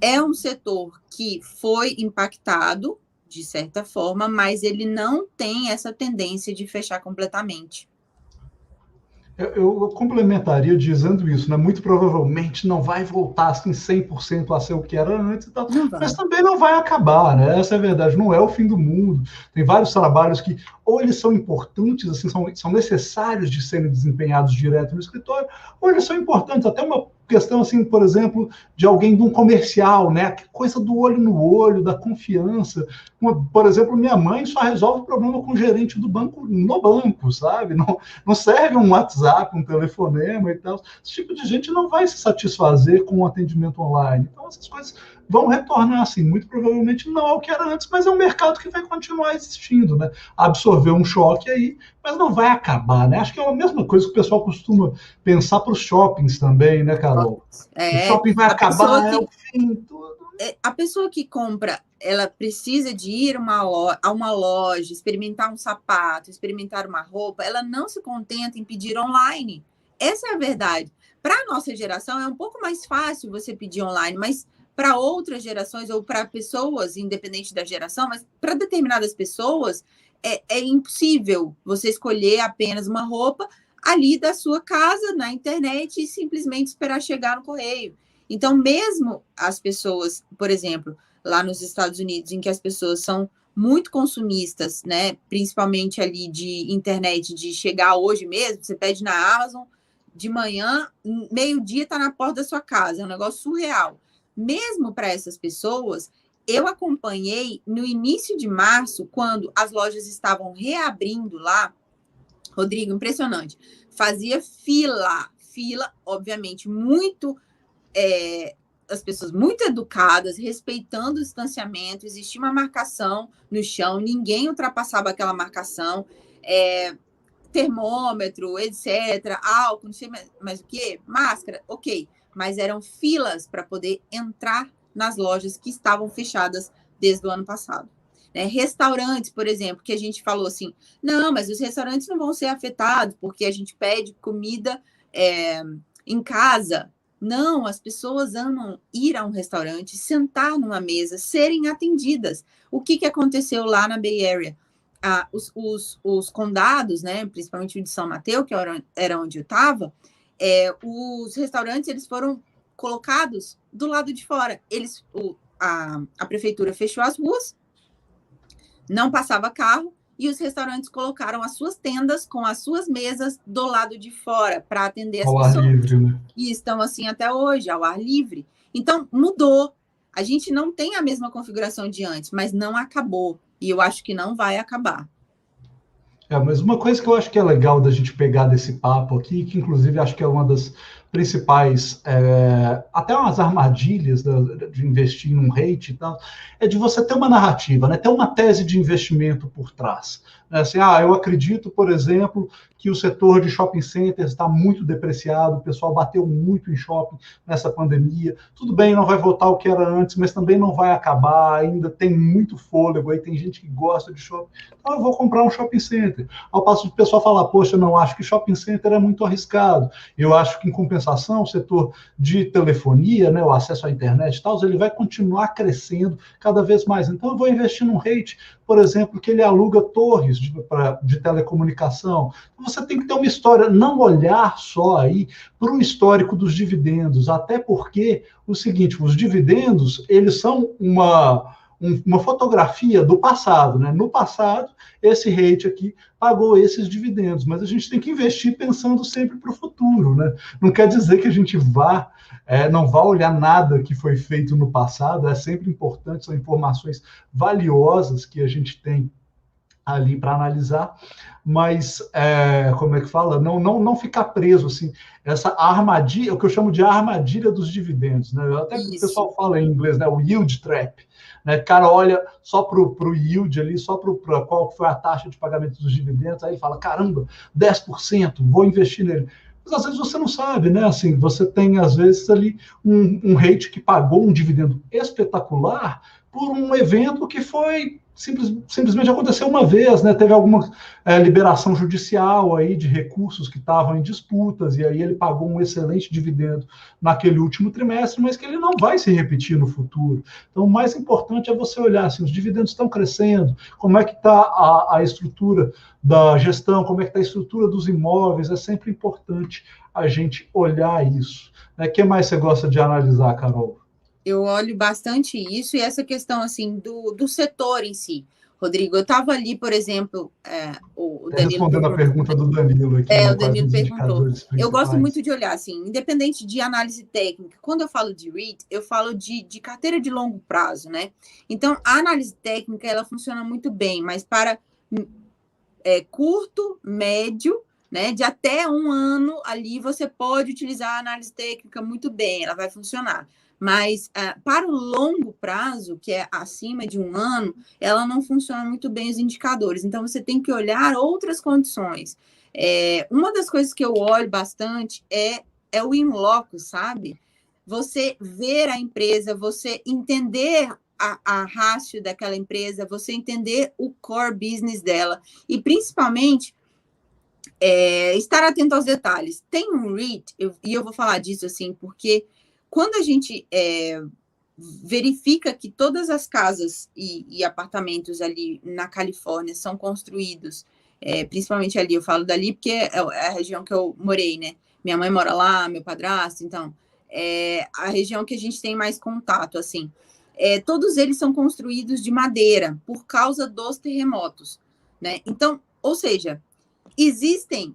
é um setor que foi impactado, de certa forma, mas ele não tem essa tendência de fechar completamente. Eu complementaria dizendo isso, né? Muito provavelmente não vai voltar assim 100% a ser o que era antes e tal, mas também não vai acabar, né? Essa é a verdade, não é o fim do mundo. Tem vários trabalhos que ou eles são importantes, assim, são necessários de serem desempenhados direto no escritório, ou eles são importantes, até uma questão assim, por exemplo, de alguém de um comercial, né? Que coisa do olho no olho, da confiança. Por exemplo, minha mãe só resolve o problema com o gerente do banco no banco, sabe? Não serve um WhatsApp, um telefonema e tal. Esse tipo de gente não vai se satisfazer com o atendimento online. Então, essas coisas vão retornar, assim, muito provavelmente não ao que era antes, mas é um mercado que vai continuar existindo, né? Absorver um choque aí, mas não vai acabar, né? Acho que é a mesma coisa que o pessoal costuma pensar para os shoppings também, né, Carol? O shopping vai acabar, é o fim, tudo. A pessoa que compra, ela precisa de ir a uma loja, experimentar um sapato, experimentar uma roupa, ela não se contenta em pedir online. Essa é a verdade. Para a nossa geração, é um pouco mais fácil você pedir online, mas para outras gerações ou para pessoas, independente da geração, mas para determinadas pessoas, é impossível você escolher apenas uma roupa ali da sua casa, na internet, e simplesmente esperar chegar no correio. Então, mesmo as pessoas, por exemplo, lá nos Estados Unidos, em que as pessoas são muito consumistas, né, principalmente ali de internet, de chegar hoje mesmo, você pede na Amazon, de manhã, meio-dia está na porta da sua casa, é um negócio surreal. Mesmo para essas pessoas, eu acompanhei no início de março, quando as lojas estavam reabrindo lá, Rodrigo, impressionante, fazia fila, obviamente, muito... as pessoas muito educadas, respeitando o distanciamento, existia uma marcação no chão, ninguém ultrapassava aquela marcação, termômetro, etc., álcool, não sei mais o que, máscara, ok, mas eram filas para poder entrar nas lojas que estavam fechadas desde o ano passado. Né? Restaurantes, por exemplo, que a gente falou assim, não, mas os restaurantes não vão ser afetados, porque a gente pede comida em casa. Não, as pessoas amam ir a um restaurante, sentar numa mesa, serem atendidas. O que aconteceu lá na Bay Area? Os condados, né, principalmente o de São Mateus, que era onde eu estava, os restaurantes eles foram colocados do lado de fora. A prefeitura fechou as ruas, não passava carro, e os restaurantes colocaram as suas tendas com as suas mesas do lado de fora para atender as pessoas. Ao ar livre, né? E estão assim até hoje, ao ar livre. Então, mudou. A gente não tem a mesma configuração de antes, mas não acabou. E eu acho que não vai acabar. Mas uma coisa que eu acho que é legal da gente pegar desse papo aqui, que inclusive acho que é uma das principais, até umas armadilhas de investir num rate e tal, é de você ter uma narrativa, né? Ter uma tese de investimento por trás. Assim, eu acredito, por exemplo, que o setor de shopping centers está muito depreciado, o pessoal bateu muito em shopping nessa pandemia. Tudo bem, não vai voltar ao que era antes, mas também não vai acabar, ainda tem muito fôlego, aí tem gente que gosta de shopping. Então eu vou comprar um shopping center. Ao passo do pessoal falar, poxa, não, acho que shopping center é muito arriscado. Eu acho que, em compensação, o setor de telefonia, né, o acesso à internet e tal, ele vai continuar crescendo cada vez mais. Então eu vou investir num rate, por exemplo, que ele aluga torres de telecomunicação. Você tem que ter uma história, não olhar só aí para o histórico dos dividendos, até porque o seguinte, os dividendos, eles são uma fotografia do passado, né? No passado, esse rate aqui pagou esses dividendos, mas a gente tem que investir pensando sempre para o futuro, né? Não quer dizer que a gente não vá olhar nada que foi feito no passado, é sempre importante, são informações valiosas que a gente tem ali para analisar, mas como é que fala? Não ficar preso assim, essa armadilha, o que eu chamo de armadilha dos dividendos, né? Até que o pessoal fala em inglês, né? O yield trap, né? O cara olha só para o yield ali, só para qual foi a taxa de pagamento dos dividendos, aí ele fala, caramba, 10%, vou investir nele. Mas às vezes você não sabe, né? Assim, você tem às vezes ali um rate que pagou um dividendo espetacular por um evento que foi simplesmente aconteceu uma vez, né? Teve alguma liberação judicial aí de recursos que estavam em disputas, e aí ele pagou um excelente dividendo naquele último trimestre, mas que ele não vai se repetir no futuro. Então, o mais importante é você olhar assim, os dividendos estão crescendo, como é que está a estrutura da gestão, como é que está a estrutura dos imóveis, é sempre importante a gente olhar isso. O que mais você gosta de analisar, Carol? Eu olho bastante isso e essa questão assim do setor em si. Rodrigo, eu estava ali, por exemplo, o Danilo respondendo a pergunta do Danilo aqui. O Danilo perguntou. Eu gosto muito de olhar, assim, independente de análise técnica. Quando eu falo de REIT, eu falo de carteira de longo prazo, né? Então, a análise técnica, ela funciona muito bem, mas para curto, médio, né, de até 1 ano, ali você pode utilizar a análise técnica muito bem, ela vai funcionar. Mas para o longo prazo, que é acima de 1 ano, ela não funciona muito bem os indicadores. Então, você tem que olhar outras condições. Uma das coisas que eu olho bastante é o in loco, sabe? Você ver a empresa, você entender a ratio daquela empresa, você entender o core business dela. E, principalmente, estar atento aos detalhes. Tem um REIT, e eu vou falar disso assim, porque quando a gente verifica que todas as casas e apartamentos ali na Califórnia são construídos, principalmente ali, eu falo dali porque é a região que eu morei, né? Minha mãe mora lá, meu padrasto, então, a região que a gente tem mais contato, assim. Todos eles são construídos de madeira por causa dos terremotos, né? Então, ou seja, existe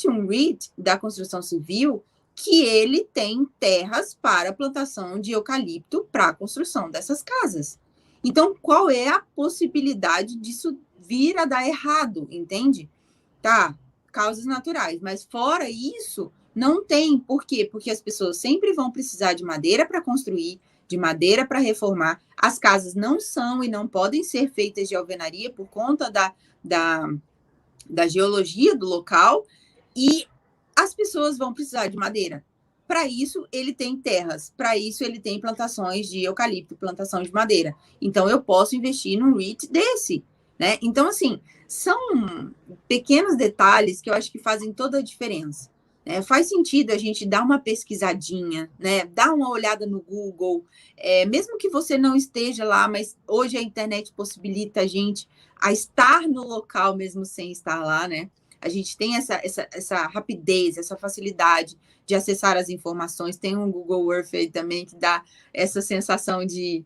um REIT da construção civil que ele tem terras para plantação de eucalipto para a construção dessas casas. Então, qual é a possibilidade disso vir a dar errado, entende? Tá, causas naturais, mas fora isso, não tem. Por quê? Porque as pessoas sempre vão precisar de madeira para construir, de madeira para reformar. As casas não são e não podem ser feitas de alvenaria por conta da geologia do local, e as pessoas vão precisar de madeira. Para isso, ele tem terras. Para isso, ele tem plantações de eucalipto, plantação de madeira. Então, eu posso investir num REIT desse, né? Então, assim, são pequenos detalhes que eu acho que fazem toda a diferença. Faz sentido a gente dar uma pesquisadinha, né? Dar uma olhada no Google, mesmo que você não esteja lá, mas hoje a internet possibilita a gente a estar no local mesmo sem estar lá, né? A gente tem essa rapidez, essa facilidade de acessar as informações. Tem um Google Earth aí também que dá essa sensação de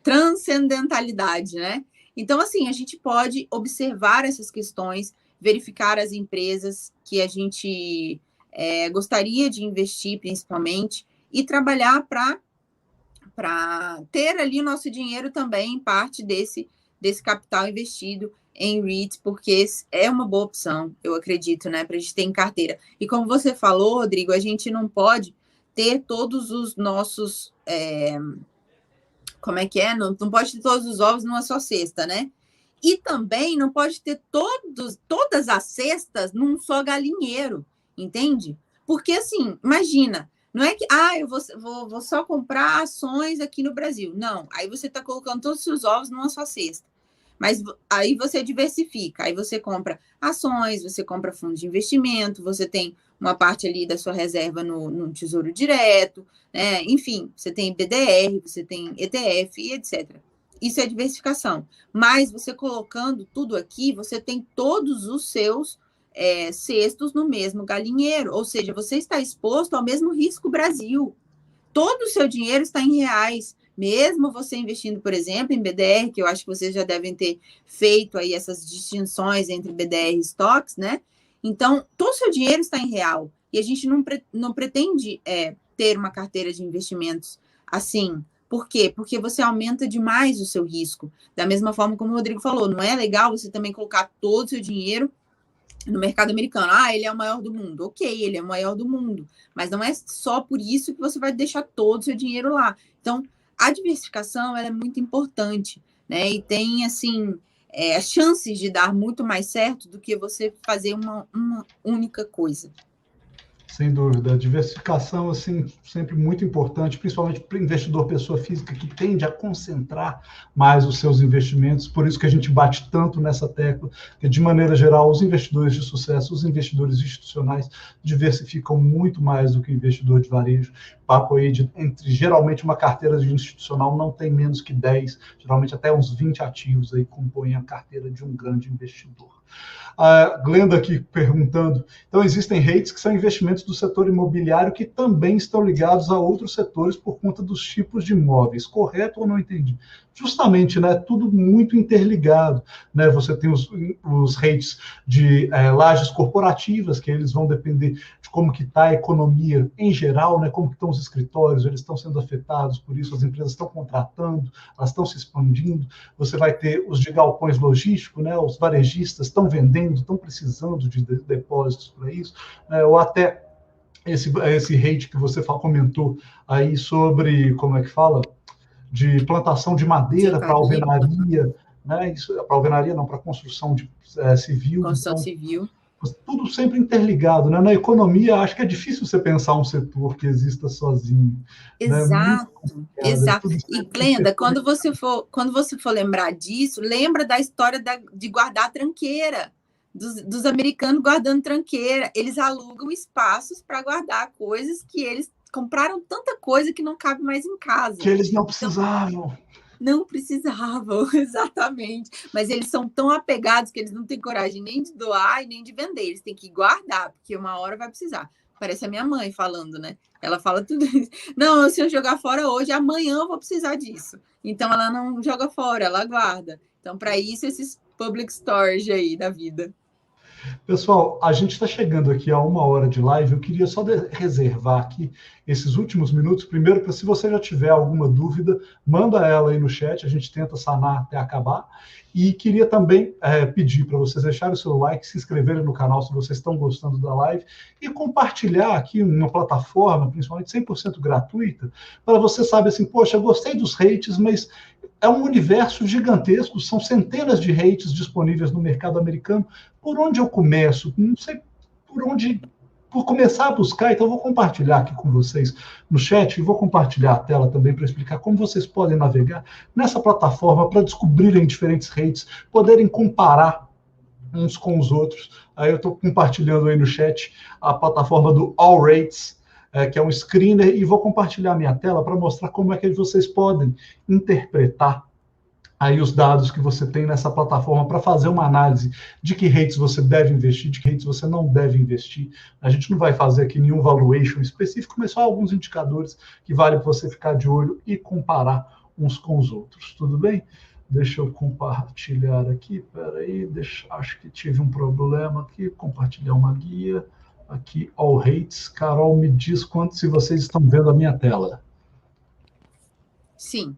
transcendentalidade, né? Então, assim, a gente pode observar essas questões, verificar as empresas que a gente gostaria de investir, principalmente, e trabalhar para ter ali o nosso dinheiro também, parte desse capital investido em REITs, porque é uma boa opção, eu acredito, né, para a gente ter em carteira. E como você falou, Rodrigo, a gente não pode ter todos os nossos... como é que é? Não pode ter todos os ovos numa só cesta, né? E também não pode ter todas as cestas num só galinheiro, entende? Porque, assim, imagina, não é que, eu vou só comprar ações aqui no Brasil. Não, aí você está colocando todos os seus ovos numa só cesta. Mas aí você diversifica, aí você compra ações, você compra fundos de investimento, você tem uma parte ali da sua reserva no Tesouro Direto, né? Enfim, você tem BDR, você tem ETF e etc. Isso é diversificação. Mas você colocando tudo aqui, você tem todos os seus cestos no mesmo galinheiro, ou seja, você está exposto ao mesmo risco Brasil. Todo o seu dinheiro está em reais. Mesmo você investindo, por exemplo, em BDR, que eu acho que vocês já devem ter feito aí essas distinções entre BDR e stocks, né? Então, todo o seu dinheiro está em real. E a gente não pretende ter uma carteira de investimentos assim. Por quê? Porque você aumenta demais o seu risco. Da mesma forma como o Rodrigo falou, não é legal você também colocar todo o seu dinheiro no mercado americano. Ele é o maior do mundo. Ok, ele é o maior do mundo. Mas não é só por isso que você vai deixar todo o seu dinheiro lá. Então, a diversificação ela é muito importante, né? E tem, assim, chances de dar muito mais certo do que você fazer uma única coisa. Sem dúvida, a diversificação assim sempre muito importante, principalmente para o investidor pessoa física que tende a concentrar mais os seus investimentos. Por isso que a gente bate tanto nessa tecla, que de maneira geral os investidores de sucesso, os investidores institucionais diversificam muito mais do que o investidor de varejo. Papo aí entre geralmente uma carteira de institucional não tem menos que 10, geralmente até uns 20 ativos aí compõem a carteira de um grande investidor. A Glenda aqui perguntando, então existem REITs que são investimentos do setor imobiliário que também estão ligados a outros setores por conta dos tipos de imóveis, correto ou não entendi? Justamente, né, tudo muito interligado, né, você tem os REITs de lajes corporativas, que eles vão depender de como que está a economia em geral, né, como que estão os escritórios, eles estão sendo afetados, por isso as empresas estão contratando, elas estão se expandindo, você vai ter os de galpões logísticos, né, os varejistas estão vendendo, estão precisando de depósitos para isso, né, ou até esse REIT que você comentou aí sobre, como é que fala? De plantação de madeira para alvenaria, né? Isso para alvenaria não, para construção de civil. Construção então, civil. Tudo sempre interligado, né? Na economia, acho que é difícil você pensar um setor que exista sozinho. Exato, né? exato. E Glenda, quando você for lembrar disso, lembra da história de guardar a tranqueira. Dos americanos guardando tranqueira. Eles alugam espaços para guardar coisas que eles compraram tanta coisa que não cabe mais em casa. Que eles não precisavam. Não precisavam, exatamente. Mas eles são tão apegados que eles não têm coragem nem de doar e nem de vender. Eles têm que guardar, porque uma hora vai precisar. Parece a minha mãe falando, né? Ela fala tudo isso. Não, se eu jogar fora hoje, amanhã eu vou precisar disso. Então, ela não joga fora, ela guarda. Então, para isso, esses public storage aí da vida. Pessoal, a gente está chegando aqui a 1 hora de live. Eu queria só reservar aqui esses últimos minutos. Primeiro, para se você já tiver alguma dúvida, manda ela aí no chat, a gente tenta sanar até acabar. E queria também pedir para vocês deixarem o seu like, se inscreverem no canal se vocês estão gostando da live e compartilhar aqui numa plataforma, principalmente 100% gratuita, para você saber assim, poxa, gostei dos rates, mas é um universo gigantesco, são centenas de rates disponíveis no mercado americano. Por onde eu começo? Não sei por começar a buscar, então eu vou compartilhar aqui com vocês no chat e vou compartilhar a tela também para explicar como vocês podem navegar nessa plataforma para descobrirem diferentes rates, poderem comparar uns com os outros. Aí eu estou compartilhando aí no chat a plataforma do All Rates, que é um screener, e vou compartilhar minha tela para mostrar como é que vocês podem interpretar aí os dados que você tem nessa plataforma para fazer uma análise de que rates você deve investir, de que rates você não deve investir. A gente não vai fazer aqui nenhum valuation específico, mas só alguns indicadores que vale para você ficar de olho e comparar uns com os outros. Tudo bem? Deixa eu compartilhar aqui, peraí, acho que tive um problema aqui, compartilhar uma guia. Aqui, All Rates. Carol, me diz se vocês estão vendo a minha tela. Sim.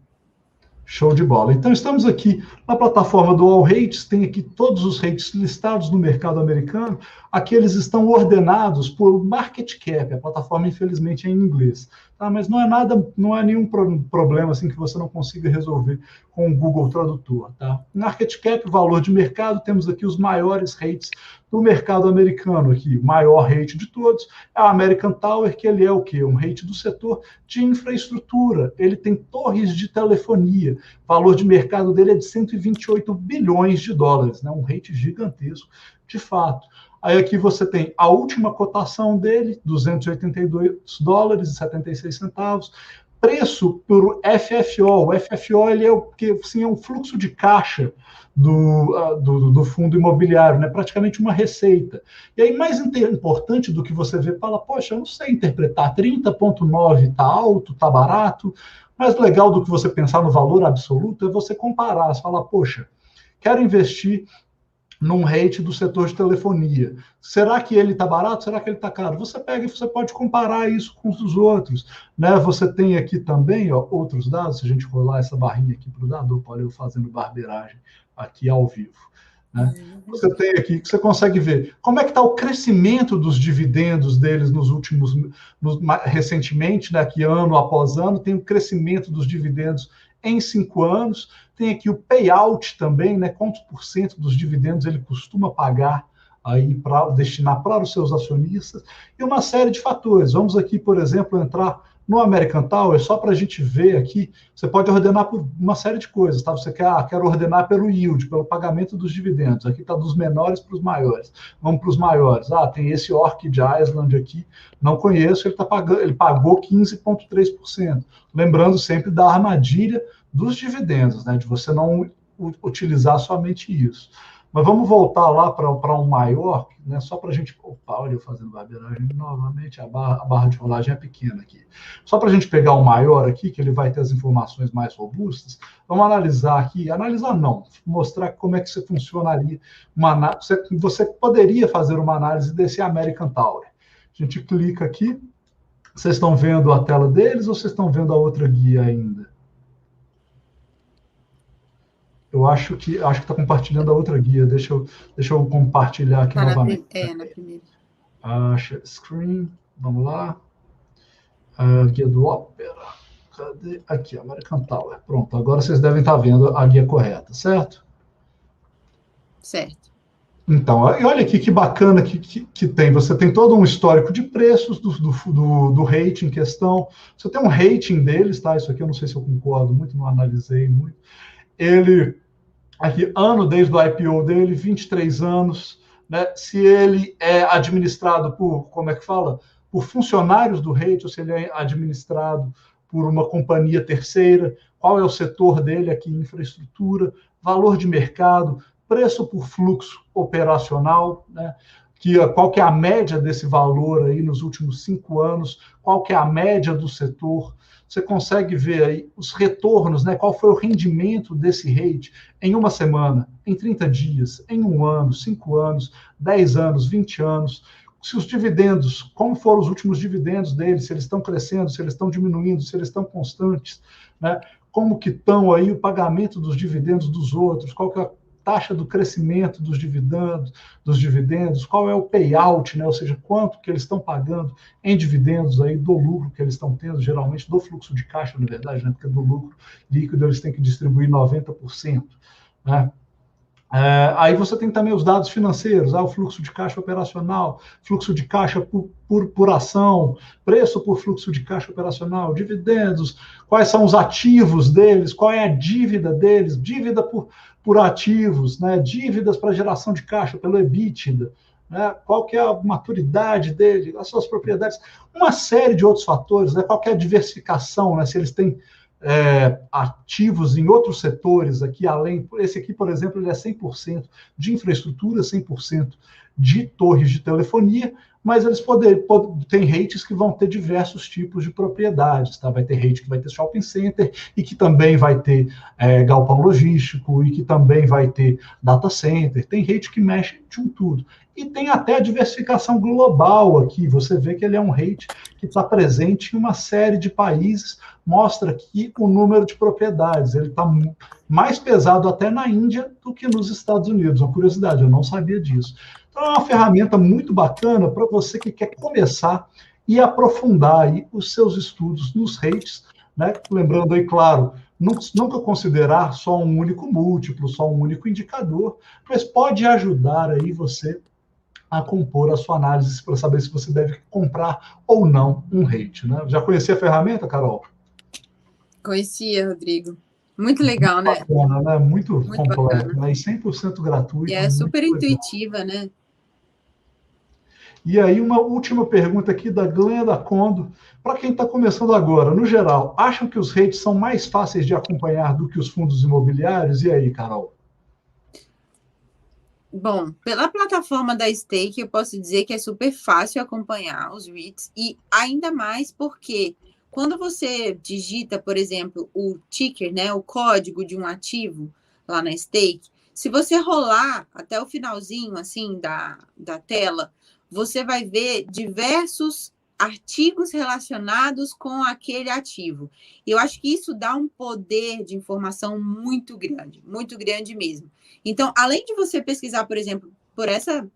Show de bola. Então, estamos aqui na plataforma do All Rates, tem aqui todos os rates listados no mercado americano. Aqui eles estão ordenados por market cap, a plataforma, infelizmente, é em inglês. Tá? Mas não é nenhum problema assim que você não consiga resolver com o Google Tradutor. Tá? Market cap, valor de mercado, temos aqui os maiores rates do mercado americano aqui. O maior rate de todos é o American Tower, que ele é o quê? Um rate do setor de infraestrutura. Ele tem torres de telefonia. O valor de mercado dele é de 128 bilhões de dólares, né? Um rate gigantesco, de fato. Aí aqui você tem a última cotação dele, 282 dólares e 76 centavos. Preço por FFO. O FFO ele é um fluxo de caixa do fundo imobiliário, né? Praticamente uma receita. E aí, mais importante do que você ver, fala, poxa, eu não sei interpretar, 30,9 está alto, está barato. Mais legal do que você pensar no valor absoluto é você comparar, você fala, poxa, quero investir num rate do setor de telefonia. Será que ele está barato? Será que ele está caro? Você pega e você pode comparar isso com os outros. Né? Você tem aqui também outros dados, se a gente rolar essa barrinha aqui para o dado, olha eu fazendo barbeiragem aqui ao vivo. Né? Você tem aqui, que você consegue ver como é que está o crescimento dos dividendos deles recentemente, né, aqui ano após ano, tem o crescimento dos dividendos em 5 anos, tem aqui o payout também, né, quantos por cento dos dividendos ele costuma pagar aí para destinar para os seus acionistas, e uma série de fatores. Vamos aqui, por exemplo, entrar no American Tower, só para a gente ver aqui, você pode ordenar por uma série de coisas, tá? Você quer ordenar pelo yield, pelo pagamento dos dividendos. Aqui está dos menores para os maiores. Vamos para os maiores. Tem esse Orchid Island aqui, não conheço, ele pagou 15,3%. Lembrando sempre da armadilha dos dividendos, né? De você não utilizar somente isso. Mas vamos voltar lá para um maior, né? Só para a gente... Opa, olha eu fazendo barbeiragem novamente, a barra de rolagem é pequena aqui. Só para a gente pegar o maior aqui, que ele vai ter as informações mais robustas, vamos analisar aqui, analisar não, mostrar como é que você funcionaria, você poderia fazer uma análise desse American Tower. A gente clica aqui, vocês estão vendo a tela deles ou vocês estão vendo a outra guia ainda? Eu acho que está compartilhando a outra guia. Deixa eu compartilhar aqui novamente. Na primeira. Share screen. Vamos lá. Guia do Opera. Cadê? Aqui, American Tower. Pronto, agora vocês devem estar vendo a guia correta, certo? Certo. Então, olha aqui que bacana que tem. Você tem todo um histórico de preços do rating em questão. Você tem um rating deles, tá? Isso aqui eu não sei se eu concordo muito, não analisei muito. Ele, aqui, ano desde o IPO dele, 23 anos, né? Se ele é administrado por, como é que fala? Por funcionários do rate, ou se ele é administrado por uma companhia terceira, qual é o setor dele aqui, infraestrutura, valor de mercado, preço por fluxo operacional, né? Qual que é a média desse valor aí nos últimos 5 anos, qual que é a média do setor. Você consegue ver aí os retornos, né? Qual foi o rendimento desse rate em uma semana, em 30 dias, em 1 ano, 5 anos, 10 anos, 20 anos. Se os dividendos, como foram os últimos dividendos deles, se eles estão crescendo, se eles estão diminuindo, se eles estão constantes, né? Como que estão aí o pagamento dos dividendos dos outros, qual que é a taxa do crescimento dos dividendos, qual é o payout, né? Ou seja, quanto que eles estão pagando em dividendos aí do lucro que eles estão tendo, geralmente do fluxo de caixa, na verdade, né? Porque do lucro líquido eles têm que distribuir 90%, né? Aí você tem também os dados financeiros, o fluxo de caixa operacional, fluxo de caixa por ação, preço por fluxo de caixa operacional, dividendos, quais são os ativos deles, qual é a dívida deles, dívida por ativos, né? Dívidas para geração de caixa pelo EBITDA, né? Qual que é a maturidade dele, as suas propriedades, uma série de outros fatores, né? Qual que é a diversificação, né? Se eles têm ativos em outros setores aqui, além, esse aqui, por exemplo, ele é 100% de infraestrutura, 100% de torres de telefonia, mas eles tem rates que vão ter diversos tipos de propriedades, tá? Vai ter rate que vai ter shopping center e que também vai ter galpão logístico e que também vai ter data center, tem rate que mexe com tudo. E tem até a diversificação global aqui, você vê que ele é um rate que está presente em uma série de países, mostra aqui o número de propriedades, ele está mais pesado até na Índia do que nos Estados Unidos, uma curiosidade, eu não sabia disso. Então é uma ferramenta muito bacana para você que quer começar e aprofundar aí os seus estudos nos rates, né? Lembrando aí, claro, nunca considerar só um único múltiplo, só um único indicador, mas pode ajudar aí você a compor a sua análise para saber se você deve comprar ou não um rate, né? Já conhecia a ferramenta, Carol? Conhecia, Rodrigo. Muito legal, muito bacana, né? Muito completa, bacana. Né? E 100% gratuito. E é super intuitiva, né? E aí, uma última pergunta aqui da Glenda Condo. Para quem está começando agora, no geral, acham que os rates são mais fáceis de acompanhar do que os fundos imobiliários? E aí, Carol? Bom, pela plataforma da Stake, eu posso dizer que é super fácil acompanhar os REITs, e ainda mais porque quando você digita, por exemplo, o ticker, né, o código de um ativo lá na Stake, se você rolar até o finalzinho assim da tela, você vai ver diversos artigos relacionados com aquele ativo. E eu acho que isso dá um poder de informação muito grande mesmo. Então, além de você pesquisar, por exemplo, por essa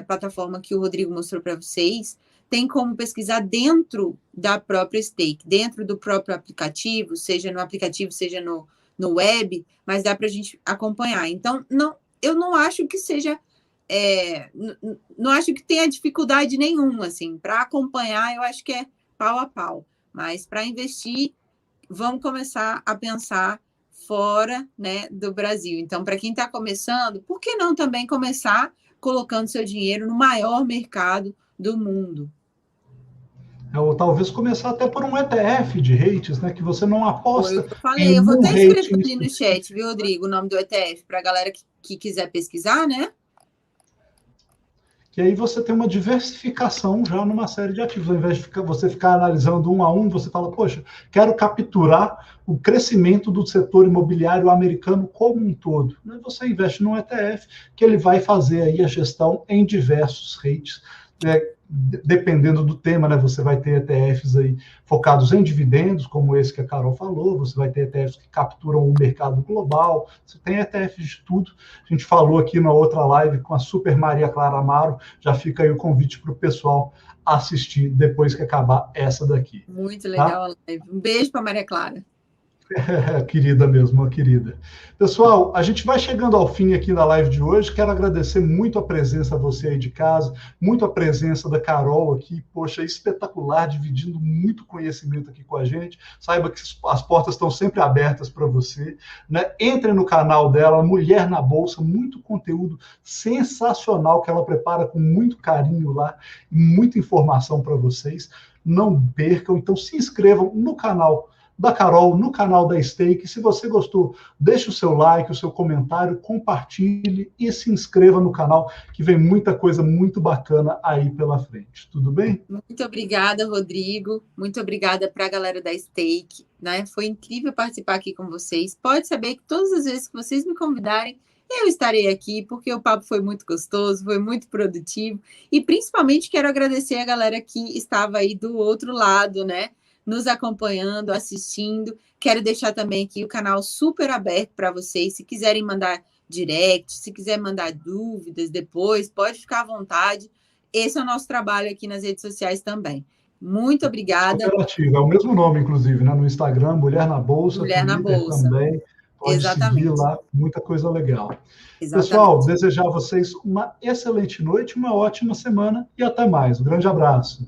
plataforma que o Rodrigo mostrou para vocês, tem como pesquisar dentro da própria Stake, dentro do próprio aplicativo, seja no aplicativo, seja no web, mas dá para a gente acompanhar. Então, eu não acho que seja não acho que tenha dificuldade nenhuma, assim, para acompanhar, eu acho que é pau a pau, mas para investir, vamos começar a pensar fora, né, do Brasil. Então, para quem está começando, por que não também começar colocando seu dinheiro no maior mercado do mundo? Ou talvez começar até por um ETF de rates, né? Que você não aposta. Eu falei, eu vou até escrever ali no chat, específico. viu, Rodrigo, o nome do ETF, para a galera que quiser pesquisar, né? Que aí você tem uma diversificação já numa série de ativos. Ao invés de você ficar analisando um a um, você fala, poxa, quero capturar o crescimento do setor imobiliário americano como um todo. Você investe num ETF que ele vai fazer aí a gestão em diversos rates, dependendo do tema, né? Você vai ter ETFs aí focados em dividendos, como esse que a Carol falou, você vai ter ETFs que capturam o mercado global, você tem ETFs de tudo. A gente falou aqui na outra live com a Super Maria Clara Amaro, já fica aí o convite para o pessoal assistir depois que acabar essa daqui. Muito legal, tá? Um beijo para Maria Clara. Querida mesmo, querida. Pessoal, a gente vai chegando ao fim aqui da live de hoje. Quero agradecer muito a presença de você aí de casa, muito a presença da Carol aqui. Poxa, espetacular, dividindo muito conhecimento aqui com a gente. Saiba que as portas estão sempre abertas para você, né? Entre no canal dela, Mulher na Bolsa, muito conteúdo sensacional que ela prepara com muito carinho lá, e muita informação para vocês. Não percam, então se inscrevam no canal da Carol, no canal da Stake. Se você gostou, deixe o seu like, o seu comentário, compartilhe e se inscreva no canal, que vem muita coisa muito bacana aí pela frente. Tudo bem? Muito obrigada, Rodrigo. Muito obrigada para a galera da Stake, né? Foi incrível participar aqui com vocês. Pode saber que todas as vezes que vocês me convidarem, eu estarei aqui, porque o papo foi muito gostoso, foi muito produtivo. E principalmente quero agradecer a galera que estava aí do outro lado, né? Nos acompanhando, assistindo. Quero deixar também aqui o canal super aberto para vocês. Se quiserem mandar direct, se quiser mandar dúvidas depois, pode ficar à vontade. Esse é o nosso trabalho aqui nas redes sociais também. Muito obrigada. Superativo, é o mesmo nome, inclusive, né? No Instagram, Mulher na Bolsa, Mulher na Bolsa também. Pode Exatamente. seguir lá, muita coisa legal. Exatamente. Pessoal, desejar a vocês uma excelente noite, uma ótima semana e até mais. Um grande abraço.